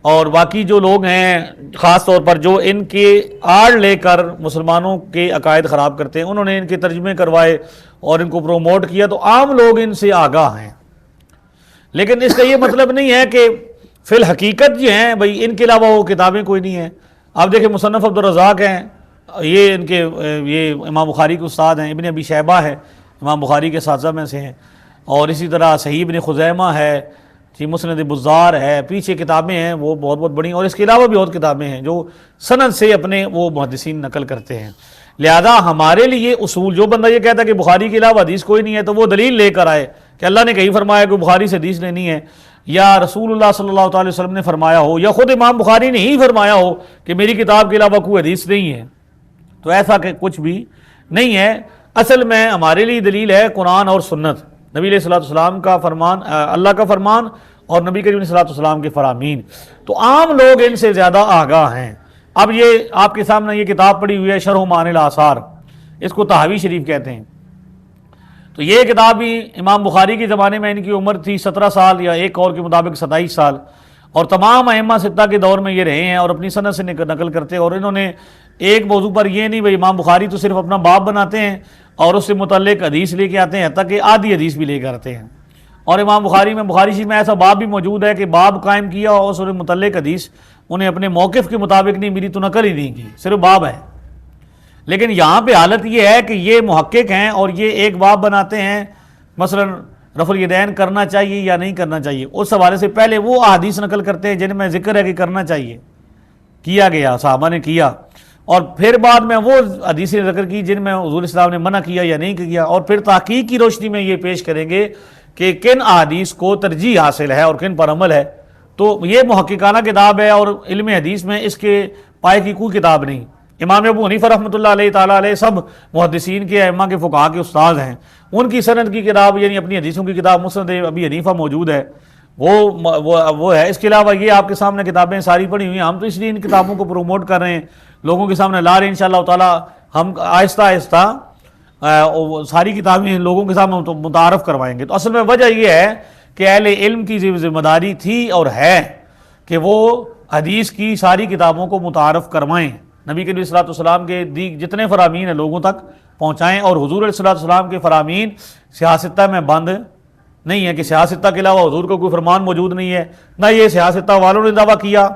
اور باقی جو لوگ ہیں خاص طور پر جو ان کے آڑ لے کر مسلمانوں کے عقائد خراب کرتے ہیں، انہوں نے ان کے ترجمے کروائے اور ان کو پروموٹ کیا، تو عام لوگ ان سے آگاہ ہیں۔ لیکن اس کا یہ مطلب نہیں ہے کہ فی الحقیقت جو ہیں بھئی ان کے علاوہ وہ کتابیں کوئی نہیں ہیں۔ آپ دیکھیں مصنف عبدالرزاق ہیں، یہ امام بخاری کے استاد ہیں، ابن ابی شیبہ ہے امام بخاری کے اساتذہ میں سے ہیں، اور اسی طرح صحیح ابن خزیمہ ہے، مسند بزار ہے، پیچھے کتابیں ہیں وہ بہت بہت بڑی، اور اس کے علاوہ بھی بہت کتابیں ہیں جو سند سے اپنے وہ محدثین نقل کرتے ہیں۔ لہذا ہمارے لیے اصول، جو بندہ یہ کہتا ہے کہ بخاری کے علاوہ حدیث کوئی نہیں ہے تو وہ دلیل لے کر آئے کہ اللہ نے کہیں فرمایا کہ بخاری سے حدیث لینی ہے، یا رسول اللہ صلی اللہ تعالی وسلم نے فرمایا ہو، یا خود امام بخاری نے ہی فرمایا ہو کہ میری کتاب کے علاوہ کوئی حدیث نہیں ہے، تو ایسا کہ کچھ بھی نہیں ہے۔ اصل میں ہمارے لیے دلیل ہے قرآن اور سنت، نبی علیہ الصلوۃ والسلام کا فرمان، اللہ کا فرمان اور نبی کریم صلی اللہ علیہ وسلم کے فرامین، تو عام لوگ ان سے زیادہ آگاہ ہیں۔ اب یہ آپ کے سامنے یہ کتاب پڑی ہوئی ہے شرح معانی الاثار، اس کو طحاوی شریف کہتے ہیں۔ تو یہ کتاب بھی امام بخاری کے زمانے میں ان کی عمر تھی 17 سال، یا ایک اور کے مطابق 27 سال، اور تمام ائمہ ستہ کے دور میں یہ رہے ہیں اور اپنی سند سے نقل کرتے ہیں، اور انہوں نے ایک موضوع پر یہ نہیں بھئی امام بخاری تو صرف اپنا باب بناتے ہیں اور اس سے متعلق حدیث لے کے آتے ہیں، حتیٰ کہ آدھی حدیث بھی لے کے آتے ہیں، اور امام بخاری میں بخاری شریف میں ایسا باب بھی موجود ہے کہ باب قائم کیا اور اس سے متعلق حدیث انہیں اپنے موقف کے مطابق نہیں ملی تو نقل ہی نہیں کی، صرف باب ہے۔ لیکن یہاں پہ حالت یہ ہے کہ یہ محقق ہیں اور یہ ایک باب بناتے ہیں، مثلا رفع الیدین کرنا چاہیے یا نہیں کرنا چاہیے، اس حوالے سے پہلے وہ احادیث نقل کرتے ہیں جن میں ذکر ہے کہ کرنا چاہیے، کیا گیا، صحابہ نے کیا، اور پھر بعد میں وہ حدیثیں ذکر کی جن میں حضور اسلام نے منع کیا یا نہیں کیا، اور پھر تحقیق کی روشنی میں یہ پیش کریں گے کہ کن احادیث کو ترجیح حاصل ہے اور کن پر عمل ہے۔ تو یہ محققانہ کتاب ہے، اور علم حدیث میں اس کے پائے کی کوئی کتاب نہیں۔ امام ابو حنیفہ رحمۃ اللہ علیہ تعالیٰ علیہ سب محدثین کے ائمہ کے فقہاء کے استاد ہیں، ان کی سند کی کتاب یعنی اپنی حدیثوں کی کتاب مسند ابی حنیفہ موجود ہے، وہ ہے۔ اس کے علاوہ یہ آپ کے سامنے کتابیں ساری پڑھی ہوئی ہیں، ہم تو اس لیے ان کتابوں کو پروموٹ کر رہے ہیں، لوگوں کے سامنے لا رہے ہیں، انشاءاللہ تعالیٰ ہم آہستہ آہستہ ساری کتابیں لوگوں کے سامنے متعارف کروائیں گے۔ تو اصل میں وجہ یہ ہے کہ اہل علم کی ذمہ داری تھی اور ہے کہ وہ حدیث کی ساری کتابوں کو متعارف کروائیں، نبی کریم صلی اللہ علیہ وسلم کے جتنے فرامین ہیں لوگوں تک پہنچائیں، اور حضور علیہ السلام کے فرامین سیاستہ میں بند نہیں ہے کہ سیاستہ کے علاوہ حضور کا کوئی فرمان موجود نہیں ہے، نہ یہ سیاستہ والوں نے دعویٰ کیا،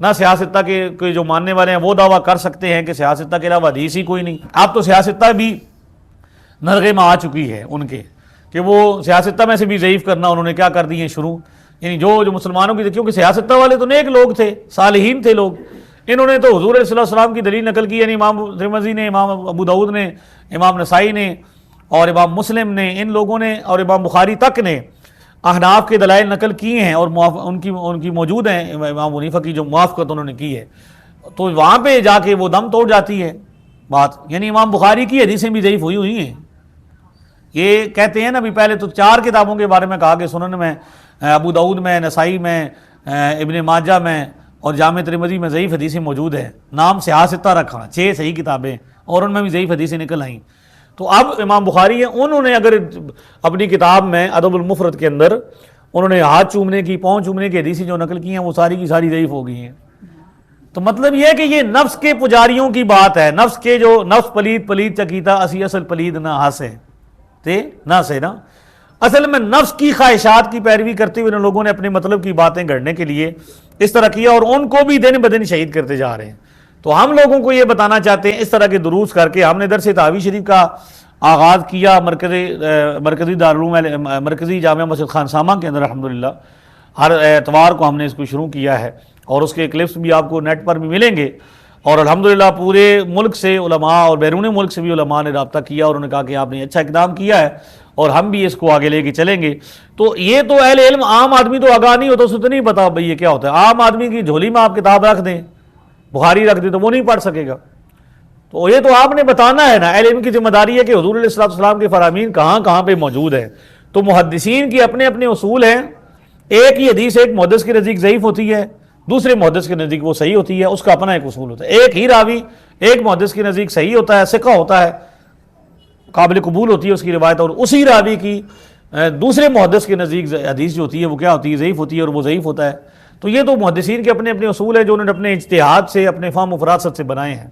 نہ سیاستہ کے جو ماننے والے ہیں وہ دعویٰ کر سکتے ہیں کہ سیاستہ کے علاوہ حدیث ہی کوئی نہیں۔ اب تو سیاستہ بھی نرغے میں آ چکی ہے ان کے کہ وہ سیاستہ میں سے بھی ضعیف کرنا انہوں نے کیا کر دی ہیں شروع، یعنی جو مسلمانوں کی، کیونکہ سیاستہ والے تو نیک لوگ تھے، صالحین تھے لوگ، انہوں نے تو حضور علیہ السلام کی دلیل نقل کی، یعنی امام ترمذی نے، امام ابو داؤد نے، امام نسائی نے اور امام مسلم نے، ان لوگوں نے اور امام بخاری تک نے احناف کے دلائل نقل کیے ہیں، اور ان کی موجود ہیں، امام حنیفہ کی جو موافقت انہوں نے کی ہے، تو وہاں پہ جا کے وہ دم توڑ جاتی ہے بات، یعنی امام بخاری کی حدیثیں بھی ضعیف ہوئی ہیں۔ یہ کہتے ہیں نا بھی پہلے تو 4 کتابوں کے بارے میں کہا کہ سنن میں، ابو داؤد میں، نسائی میں، ابن ماجہ میں اور جامع ترمذی میں ضعیف حدیثیں موجود ہیں، نام سیاستہ رکھا، 6 صحیح کتابیں اور ان میں بھی ضعیف حدیثیں نکل آئیں۔ تو اب امام بخاری ہیں، انہوں نے اگر اپنی کتاب میں ادب المفرد کے اندر انہوں نے ہاتھ چومنے کی، پاؤں چومنے کی حدیثیں جو نقل کی ہیں وہ ساری کی ساری ضعیف ہو گئی ہیں۔ تو مطلب یہ ہے کہ یہ نفس کے پجاریوں کی بات ہے، نفس کے جو نفس پلید چکیتا اسی اصل پلید نہ ہاسے تے نہ سے نا، اصل میں نفس کی خواہشات کی پیروی کرتے ہوئے ان لوگوں نے اپنے مطلب کی باتیں گھڑنے کے لیے اس طرح کیا، اور ان کو بھی دن بدن شہید کرتے جا رہے ہیں۔ تو ہم لوگوں کو یہ بتانا چاہتے ہیں اس طرح کے دروس کر کے، ہم نے درس طحاوی شریف کا آغاز کیا مرکزی دارالعلوم مرکزی جامعہ مسجد خانسامہ کے اندر، الحمدللہ ہر اتوار کو ہم نے اس کو شروع کیا ہے، اور اس کے کلپس بھی آپ کو نیٹ پر بھی ملیں گے، اور الحمدللہ پورے ملک سے علماء اور بیرون ملک سے بھی علماء نے رابطہ کیا، اور انہوں نے کہا کہ آپ نے اچھا اقدام کیا ہے اور ہم بھی اس کو آگے لے کے چلیں گے۔ تو یہ تو اہل علم، عام آدمی تو آگاہ نہیں ہوتا، اسے تو نہیں پتا بھئی یہ کیا ہوتا ہے۔ عام آدمی کی جھولی میں آپ کتاب رکھ دیں، بخاری رکھ دیں، تو وہ نہیں پڑھ سکے گا۔ تو یہ تو آپ نے بتانا ہے نا، اہل علم کی ذمہ داری ہے کہ حضور علیہ السلام کے فرامین کہاں کہاں پہ موجود ہیں۔ تو محدثین کی اپنے اپنے اصول ہیں، ایک ہی حدیث ایک محدث کے نزدیک ضعیف ہوتی ہے، دوسرے محدث کے نزدیک وہ صحیح ہوتی ہے، اس کا اپنا ایک اصول ہوتا ہے۔ ایک ہی راوی ایک محدث کے نزدیک صحیح ہوتا ہے، ثقہ ہوتا ہے، قابل قبول ہوتی ہے اس کی روایت، اور اسی راوی کی دوسرے محدث کے نزدیک حدیث جو ہوتی ہے وہ کیا ہوتی ہے، ضعیف ہوتی ہے، اور وہ ضعیف ہوتا ہے۔ تو یہ تو محدثین کے اپنے اپنے اصول ہیں جو انہوں نے اپنے اجتہاد سے اپنے فہم و فراست سے بنائے ہیں،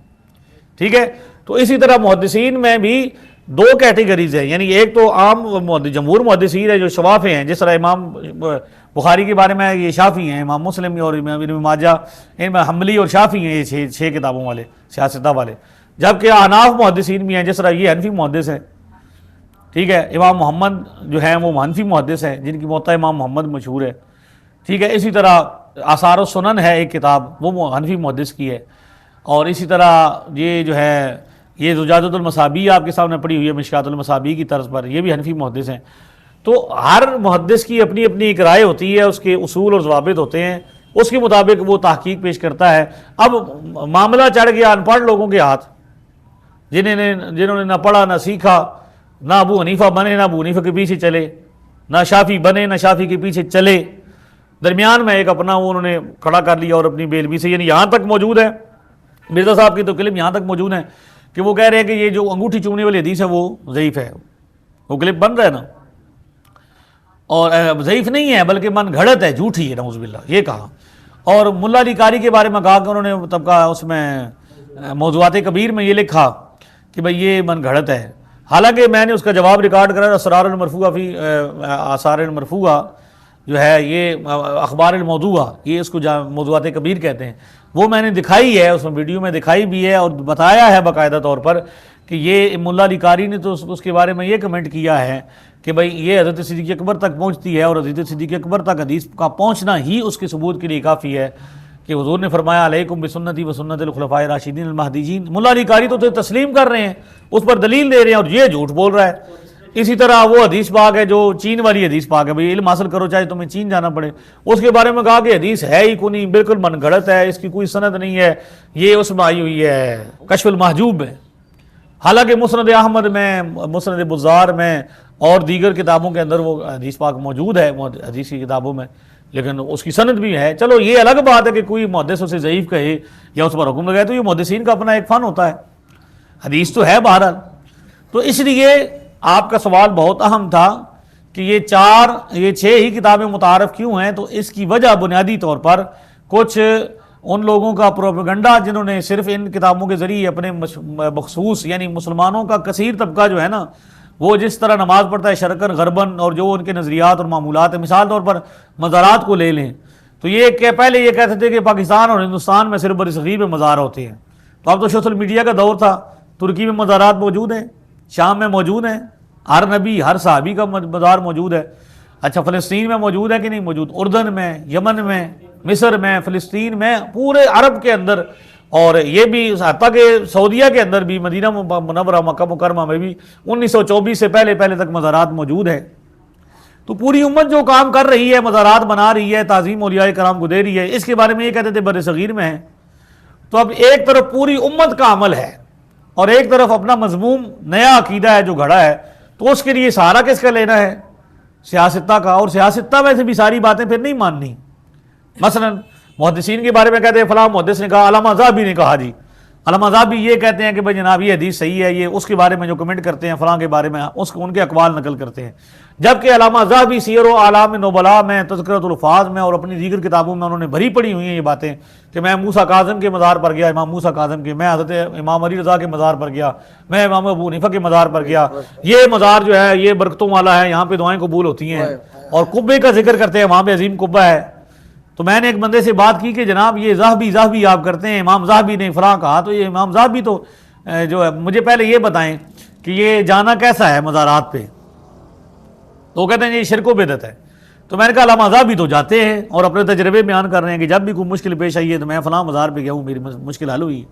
ٹھیک ہے۔ تو اسی طرح محدثین میں بھی دو کیٹیگریز ہیں، یعنی ایک تو عام جمہور محدثین ہے جو شوافی ہیں، جس طرح امام بخاری کے بارے میں یہ شافی ہیں، امام مسلم اور ابن ماجہ ان میں حنبلی اور شافی ہیں، یہ چھ کتابوں والے سیاستہ والے، جبکہ احناف محدثین بھی ہیں، جس طرح یہ حنفی محدث ہیں، ٹھیک ہے۔ امام محمد جو ہیں وہ حنفی محدث ہیں جن کی موطا امام محمد مشہور ہے، ٹھیک ہے۔ اسی طرح آثار السنن ہے ایک کتاب، وہ حنفی محدث کی ہے، اور اسی طرح یہ جو ہے یہ زجاجۃ المصابیح آپ کے سامنے پڑی ہوئی ہے مشکات المصابیح کی طرز پر، یہ بھی حنفی محدث ہیں۔ تو ہر محدث کی اپنی اپنی ایک رائے ہوتی ہے، اس کے اصول اور ضوابط ہوتے ہیں، اس کے مطابق وہ تحقیق پیش کرتا ہے۔ اب معاملہ چڑھ گیا ان پڑھ لوگوں کے ہاتھ، جنہوں نے نہ پڑھا نہ سیکھا، نہ ابو حنیفہ بنے نہ ابو حنیفہ کے پیچھے چلے، نہ شافعی بنے نہ شافعی کے پیچھے چلے، درمیان میں ایک اپنا وہ انہوں نے کھڑا کر لیا اور اپنی بے علمی سے، یعنی یہاں تک موجود ہے، مرزا صاحب کی تو کلپ یہاں تک موجود ہے کہ وہ کہہ رہے ہیں کہ یہ جو انگوٹھی چومنے والی حدیث ہے وہ ضعیف ہے، وہ کلپ بن رہا ہے نا، اور ضعیف نہیں ہے بلکہ من گھڑت ہے، جھوٹی ہے، نعوذ باللہ، یہ کہا۔ اور ملا علی قاری کے بارے میں کہا کہ انہوں نے طبقہ اس میں موضوعات کبیر میں یہ لکھا کہ بھئی یہ من گھڑت ہے، حالانکہ میں نے اس کا جواب ریکارڈ کرا، اسرار المرفوعہ فی آثار المرفوعہ جو ہے یہ اخبار الموضوعہ، یہ اس کو موضوعات کبیر کہتے ہیں، وہ میں نے دکھائی ہے، اس میں ویڈیو میں دکھائی بھی ہے اور بتایا ہے باقاعدہ طور پر کہ یہ ملا علی قاری نے تو اس کے بارے میں یہ کمنٹ کیا ہے کہ بھئی یہ حضرت صدیق اکبر تک پہنچتی ہے، اور حضرت صدیق اکبر تک حدیث کا پہنچنا ہی اس کے ثبوت کے لیے کافی ہے کہ حضور نے فرمایا علیکم بسنتی و سنت الخلفاء الراشدین المہدیین۔ ملا علی قاری تو تسلیم کر رہے ہیں، اس پر دلیل دے رہے ہیں، اور یہ جھوٹ بول رہا ہے۔ اسی طرح وہ حدیث پاک ہے جو چین والی حدیث پاک ہے، بھئی علم حاصل کرو چاہے تمہیں چین جانا پڑے، اس کے بارے میں کہا کہ حدیث ہے ہی کوئی نہیں، بالکل من گھڑت ہے، اس کی کوئی سند نہیں ہے، یہ اس میں آئی ہوئی ہے کشف المحجوب میں، حالانکہ مسند احمد میں، مسند بزار میں اور دیگر کتابوں کے اندر وہ حدیث پاک موجود ہے، حدیث کی کتابوں میں، لیکن اس کی سند بھی ہے۔ چلو یہ الگ بات ہے کہ کوئی محدث اسے ضعیف کہے یا اس پر حکم لگائے، تو یہ محدثین کا اپنا ایک فن ہوتا ہے، حدیث تو ہے بہرحال۔ تو اس لیے آپ کا سوال بہت اہم تھا کہ یہ چھ ہی کتابیں متعارف کیوں ہیں، تو اس کی وجہ بنیادی طور پر کچھ ان لوگوں کا پروپیگنڈا جنہوں نے صرف ان کتابوں کے ذریعے اپنے مخصوص یعنی مسلمانوں کا کثیر طبقہ جو ہے نا، وہ جس طرح نماز پڑھتا ہے شرکن غربن، اور جو ان کے نظریات اور معمولات ہیں، مثال طور پر مزارات کو لے لیں تو یہ پہلے یہ کہتے تھے کہ پاکستان اور ہندوستان میں صرف برصغیر میں مزار ہوتے ہیں، تو اب تو سوشل میڈیا کا دور تھا، ترکی میں مزارات موجود ہیں، شام میں موجود ہیں، ہر نبی ہر صحابی کا مزار موجود ہے۔ اچھا فلسطین میں موجود ہے کہ نہیں موجود؟ اردن میں، یمن میں، مصر میں، فلسطین میں، پورے عرب کے اندر، اور یہ بھی حتیٰ کہ سعودیہ کے اندر بھی، مدینہ منورہ مکہ مکرمہ میں بھی 1924 سے پہلے تک مزارات موجود ہے۔ تو پوری امت جو کام کر رہی ہے، مزارات بنا رہی ہے، تعظیم اولیاء کرام کو دے رہی ہے، اس کے بارے میں یہ کہتے تھے بر صغیر میں ہے۔ تو اب ایک طرف پوری امت کا عمل ہے اور ایک طرف اپنا مذموم نیا عقیدہ ہے جو گھڑا ہے، تو اس کے لیے سہارا کس کا لینا ہے؟ سیاستہ کا، اور سیاستہ میں سے بھی ساری باتیں پھر نہیں ماننی۔ مثلا محدثین کے بارے میں کہتے ہیں فلاں محدث نے کہا، علامہ ذہبی نے کہا، جی علامہ ذہبی یہ کہتے ہیں کہ بھائی جناب یہ حدیث صحیح ہے، یہ اس کے بارے میں جو کمنٹ کرتے ہیں فلاں کے بارے میں ان کے اقوال نقل کرتے ہیں، جبکہ علامہ ذہبی سیر و اعلام نبلاء میں، تذکرۃ الحفاظ میں اور اپنی دیگر کتابوں میں انہوں نے بھری پڑی ہوئی ہیں یہ باتیں کہ میں موسیٰ کاظم کے مزار پر گیا، امام موسیٰ کاظم کے، میں حضرت امام علی رضا کے مزار پر گیا، میں امام ابو حنیفہ کے مزار پر گیا، یہ مزار جو ہے یہ برکتوں والا ہے، یہاں پہ دعائیں قبول ہوتی ہیں، اور قبے کا ذکر کرتے ہیں، وہاں پہ عظیم قبہ ہے۔ تو میں نے ایک بندے سے بات کی کہ جناب یہ ذہبی آپ کرتے ہیں، امام ذہبی نے فلاں کہا، تو یہ امام ذہبی تو جو ہے مجھے پہلے یہ بتائیں کہ یہ جانا کیسا ہے مزارات پہ؟ تو وہ کہتے ہیں یہ شرک و بدعت ہے۔ تو میں نے کہا علامہ ذہبی تو جاتے ہیں اور اپنے تجربے بیان کر رہے ہیں کہ جب بھی کوئی مشکل پیش آئی ہے تو میں فلاں مزار پہ گیا ہوں، میری مشکل حل ہوئی۔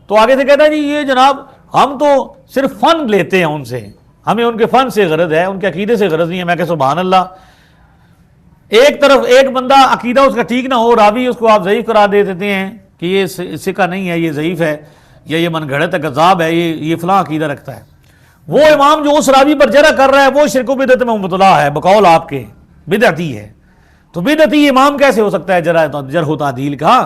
تو آگے سے کہتا ہے جی یہ جناب ہم تو صرف فن لیتے ہیں ان سے، ہمیں ان کے فن سے غرض ہے، ان کے عقیدے سے غرض نہیں ہے۔ میں کہ سبحان اللہ، ایک طرف ایک بندہ عقیدہ اس کا ٹھیک نہ ہو، راوی اس کو آپ ضعیف قرار دے دیتے ہیں کہ یہ ثقہ نہیں ہے، یہ ضعیف ہے، یا یہ من گھڑت ہے، کذاب ہے، یہ فلاں عقیدہ رکھتا ہے۔ وہ امام جو اس راوی پر جرح کر رہا ہے وہ شرک و بدعت میں مبتلا ہے، بقول آپ کے بدعتی ہے۔ تو بدعتی امام کیسے ہو سکتا ہے جرح و تعدیل کا؟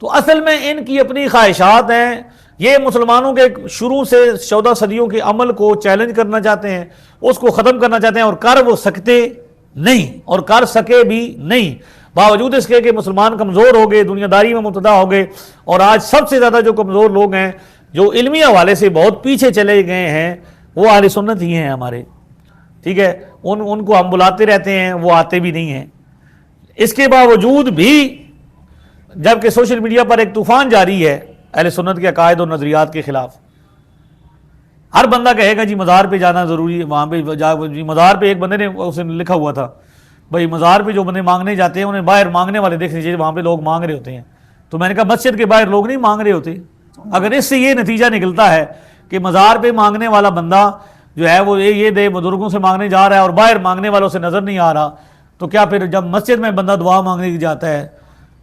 تو اصل میں ان کی اپنی خواہشات ہیں، یہ مسلمانوں کے شروع سے 14 صدیوں کے عمل کو چیلنج کرنا چاہتے ہیں، اس کو ختم کرنا چاہتے ہیں، اور کر وہ سکتے نہیں اور کر سکے بھی نہیں، باوجود اس کے کہ مسلمان کمزور ہو گئے، دنیا داری میں مبتلا ہو گئے، اور آج سب سے زیادہ جو کمزور لوگ ہیں، جو علمی حوالے سے بہت پیچھے چلے گئے ہیں، وہ اہل سنت ہی ہیں ہمارے، ٹھیک ہے، ان کو ہم بلاتے رہتے ہیں، وہ آتے بھی نہیں ہیں۔ اس کے باوجود بھی جبکہ سوشل میڈیا پر ایک طوفان جاری ہے اہل سنت کے عقائد اور نظریات کے خلاف، ہر بندہ کہے گا جی مزار پہ جانا ضروری ہے، وہاں پہ جی مزار پہ ایک بندے نے اسے لکھا ہوا تھا بھائی مزار پہ جو بندے مانگنے جاتے ہیں انہیں باہر مانگنے والے دیکھنے چاہیے، وہاں پہ لوگ مانگ رہے ہوتے ہیں۔ تو میں نے کہا مسجد کے باہر لوگ نہیں مانگ رہے ہوتے؟ اگر اس سے یہ نتیجہ نکلتا ہے کہ مزار پہ مانگنے والا بندہ جو ہے وہ یہ دے بزرگوں سے مانگنے جا رہا ہے اور باہر مانگنے والوں سے نظر نہیں آ رہا، تو کیا پھر جب مسجد میں بندہ دعا مانگنے جاتا ہے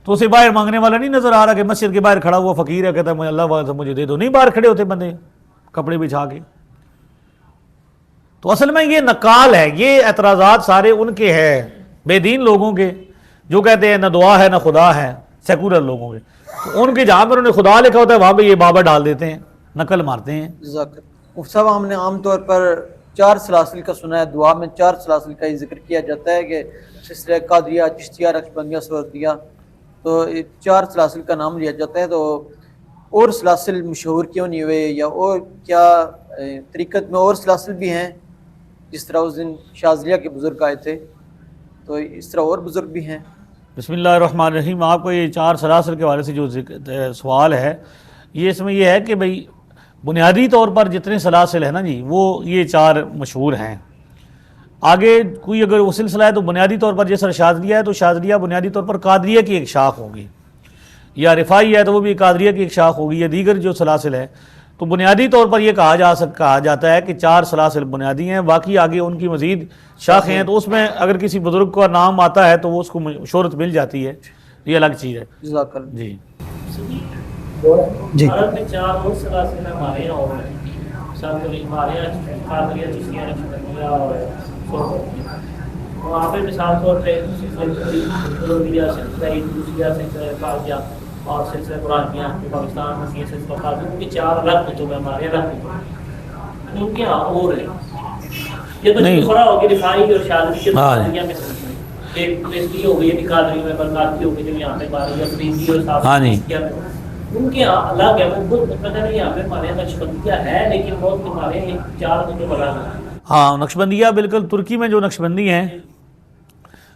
تو اسے باہر مانگنے والا نہیں نظر آ رہا کہ مسجد کے باہر کھڑا ہوا فقیر ہے، کہتا ہے مجھے اللہ سے مجھے دے دو؟ نہیں باہر کھڑے ہوتے بندے کپڑے بچھا کے۔ تو اصل میں یہ نقال ہے، یہ اعتراضات سارے ان کے ہیں بے دین لوگوں کے، جو کہتے ہیں نہ دعا ہے نہ خدا ہے، سیکولر لوگوں کے۔ تو ان کے جہاں پر انہیں خدا لکھا ہوتا ہے وہاں پہ یہ بابا ڈال دیتے ہیں، نقل مارتے ہیں۔ مفتی صاحب ہم نے عام طور پر 4 سلاسل کا سنا ہے، دعا میں 4 سلاسل کا ہی ذکر کیا جاتا ہے کہ سلسلہ قادریہ، چشتیہ، نقشبندیہ، سوردیہ، تو 4 سلاسل کا نام لیا جاتا ہے۔ تو اور سلاسل مشہور کیوں نہیں ہوئے، یا اور کیا طریقت میں اور سلاسل بھی ہیں؟ جس طرح اس دن شاذلیہ کے بزرگ آئے تھے، تو اس طرح اور بزرگ بھی ہیں۔ بسم اللہ الرحمن الرحیم۔ آپ کو یہ 4 سلاسل کے حوالے سے جو سوال ہے، یہ اس میں یہ ہے کہ بھئی بنیادی طور پر جتنے سلاسل ہیں نا جی، وہ یہ 4 مشہور ہیں۔ آگے کوئی اگر وہ سلسلہ ہے تو بنیادی طور پر جیسا شاذلیہ ہے تو شاذلیہ بنیادی طور پر قادریہ کی ایک شاخ ہوگی، یا رفاعی ہے تو وہ بھی قادریہ کی ایک شاخ ہوگی، یا دیگر جو سلاسل ہے۔ تو بنیادی طور پر یہ کہا جاتا ہے کہ 4 سلاسل بنیادی ہیں، باقی آگے ان کی مزید شاخیں ہیں، تو اس میں اگر کسی بزرگ کا نام آتا ہے تو وہ اس کو شہرت مل جاتی ہے، یہ الگ چیز ہے۔ جزاک اللہ۔ جی جی عرب میں 4 اور سلاسل ہمارے یہاں اور ہیں، ساتھ ہمارے یہاں قادریہ، چشتیہ، نقشبندیہ اور سوردیہ۔ وہاں پہ مثال طور پہ سلسلہ دوسریہ، سلسلہ قادریہ اور سلسلہ قرآنیہ جو پاکستان میں سلسلہ قادریہ کے 4 الگ کتب ہیں، ہمارے الگ کتب ہیں، ان کے یہاں اور ہیں۔ یہ تو تھوڑا ہو گیا رفاعی اور شاذلی کے قادریہ میں ایک لیسٹی ہو گئی، یہ قادری میں برکاتی ہو گئی جو یہاں پہ بارہ فریدی اور صاحب ان کے یہاں الگ ہے، وہ پتہ نہیں یہاں پہ ہمارے یہاں نقشبندیہ ہے لیکن بہت ہمارے 4 کتب الگ ہیں۔ ہاں نقشبندیہ بالکل، ترکی میں جو نقشبندی ہیں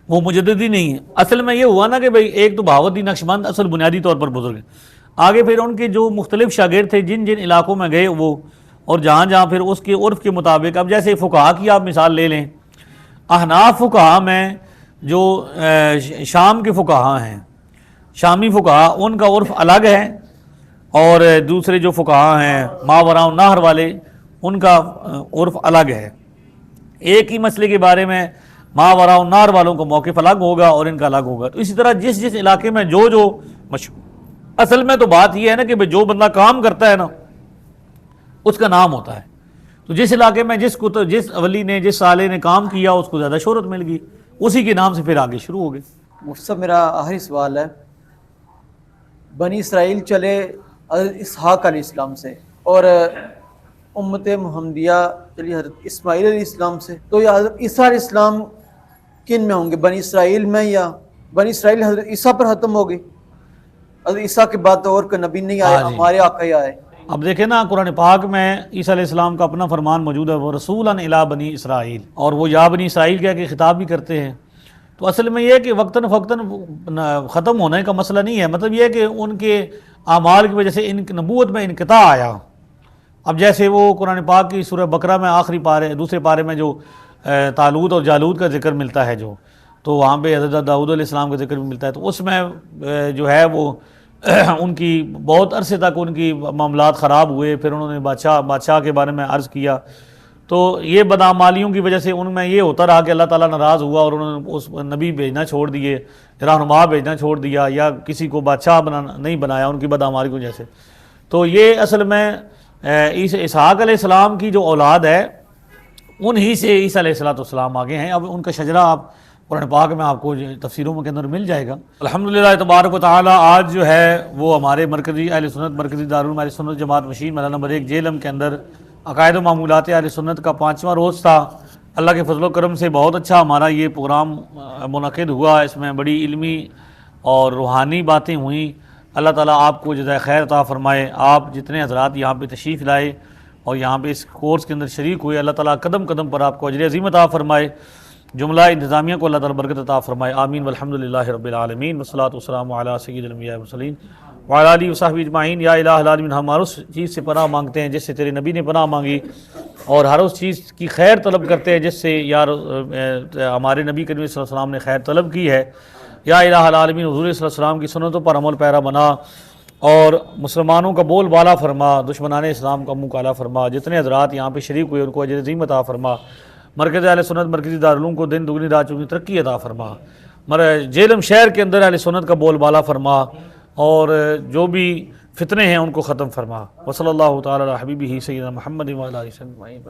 وہ مجددی نہیں ہے۔ اصل میں یہ ہوا نا کہ بھئی ایک تو بہاؤالدین نقشبند اصل بنیادی طور پر بزرگ ہیں، آگے پھر ان کے جو مختلف شاگرد تھے جن علاقوں میں گئے وہ، اور جہاں جہاں پھر اس کے عرف کے مطابق، اب جیسے فقہا کی آپ مثال لے لیں، احناف فقہا میں جو شام کے فقہا ہیں، شامی فقہا، ان کا عرف الگ ہے، اور دوسرے جو فقہا ہیں ماوراء النہر والے ان کا عرف الگ ہے۔ ایک ہی مسئلے کے بارے میں ماوراء النہر والوں کو موقف الگ ہوگا اور ان کا الگ ہوگا۔ تو اسی طرح جس علاقے میں جو مشہور، اصل میں تو بات یہ ہے نا کہ جو بندہ کام کرتا ہے نا اس کا نام ہوتا ہے، تو جس علاقے میں جس ولی نے، جس سالے نے کام کیا اس کو زیادہ شہرت مل گئی، اسی کے نام سے پھر آگے شروع ہو گئے۔ مفتی صاحب میرا آخری سوال ہے، بنی اسرائیل چلے حضرت اسحاق علیہ السلام سے، اور امت محمدیہ چلی حضرت اسماعیل علیہ السلام سے، تو یہ حضرت عیسیٰ علیہ السلام کن میں ہوں گے، بنی اسرائیل میں، یا بنی اسرائیل حضرت عیسیٰ پر ختم ہو گئی؟ حضرت عیسیٰ کے بعد تو اور کوئی نبی نہیں آئے، ہمارے آقا ہی آئے۔ اب دیکھیں نا قرآن پاک میں عیسیٰ علیہ السلام کا اپنا فرمان موجود ہے، وہ رسولاً الی بنی اسرائیل، اور وہ یا بنی اسرائیل کہہ کے خطاب بھی کرتے ہیں۔ تو اصل میں یہ ہے کہ وقتاً فوقتاً ختم ہونے کا مسئلہ نہیں ہے، مطلب یہ ہے کہ ان کے اعمال کی وجہ سے نبوت میں انقطاع آیا۔ اب جیسے وہ قرآن پاک کی سورہ بقرہ میں آخری پارے، دوسرے پارے میں جو طالوت اور جالوت کا ذکر ملتا ہے جو، تو وہاں پہ حضرت داؤد علیہ السلام کا ذکر بھی ملتا ہے، تو اس میں جو ہے وہ ان کی بہت عرصے تک ان کی معاملات خراب ہوئے، پھر انہوں نے بادشاہ کے بارے میں عرض کیا، تو یہ بدعمالیوں کی وجہ سے ان میں یہ ہوتا رہا کہ اللہ تعالیٰ ناراض ہوا اور انہوں نے اس نبی بھیجنا چھوڑ دیے، رہنما بھیجنا چھوڑ دیا، یا کسی کو بادشاہ نہیں بنایا ان کی بدعمالی کی وجہ سے۔ تو یہ اصل میں اسحاق علیہ السلام کی جو اولاد ہے انہی سے عیسیٰ علیہ السلام آگے ہیں۔ اب ان کا شجرہ آپ قرآن پاک میں آپ کو تفسیروں کے اندر مل جائے گا۔ الحمدللہ تبارک و تعالی آج جو ہے وہ ہمارے مرکزی اہل سنت، مرکزی دارالعلوم اہل سنت جماعت مشین محلہ نمبر 1 جہلم کے اندر عقائد و معمولات اہل سنت کا 5واں روز تھا، اللہ کے فضل و کرم سے بہت اچھا ہمارا یہ پروگرام منعقد ہوا، اس میں بڑی علمی اور روحانی باتیں ہوئیں۔ اللہ تعالیٰ آپ کو جزائے خیر عطا فرمائے۔ آپ جتنے حضرات یہاں پہ تشریف لائے اور یہاں پہ اس کورس کے اندر شریک ہوئے، اللہ تعالیٰ قدم قدم پر آپ کو اجر عظیم عطا فرمائے۔ جملہ انتظامیہ کو اللہ تعالیٰ برکت عطا فرمائے، آمین والحمد للہ رب العالمین، والصلاۃ والسلام علی سید الانبیاء والمرسلین وعلی آلہ وصحبہ اجمعین۔ یا الہ العالمین، ہم ہر اس چیز سے پناہ مانگتے ہیں جس سے تیرے نبی نے پناہ مانگی، اور ہر اس چیز کی خیر طلب کرتے ہیں جس سے یار ہمارے نبی کریم صلی اللہ علیہ وسلم نے خیر طلب کی ہے۔ یا الہ العالمین، حضور صلی اللہ علیہ وسلم کی سنتوں پر عمل پیرا بنا اور مسلمانوں کا بول بالا فرما، دشمنان اسلام کا منہ کالا فرما۔ جتنے حضرات یہاں پہ شریک ہوئے ان کو اجر عظیم عطا فرما۔ مرکز اہل سنت مرکزی دارالعلوم کو دن دگنی رات چگنی ترقی عطا فرما۔ جہلم شہر کے اندر اہل سنت کا بول بالا فرما، اور جو بھی فتنے ہیں ان کو ختم فرما۔ وصلی اللہ تعالی علی حبیبہ سیدنا محمد وعلی آلہ وصحبہ اجمعین۔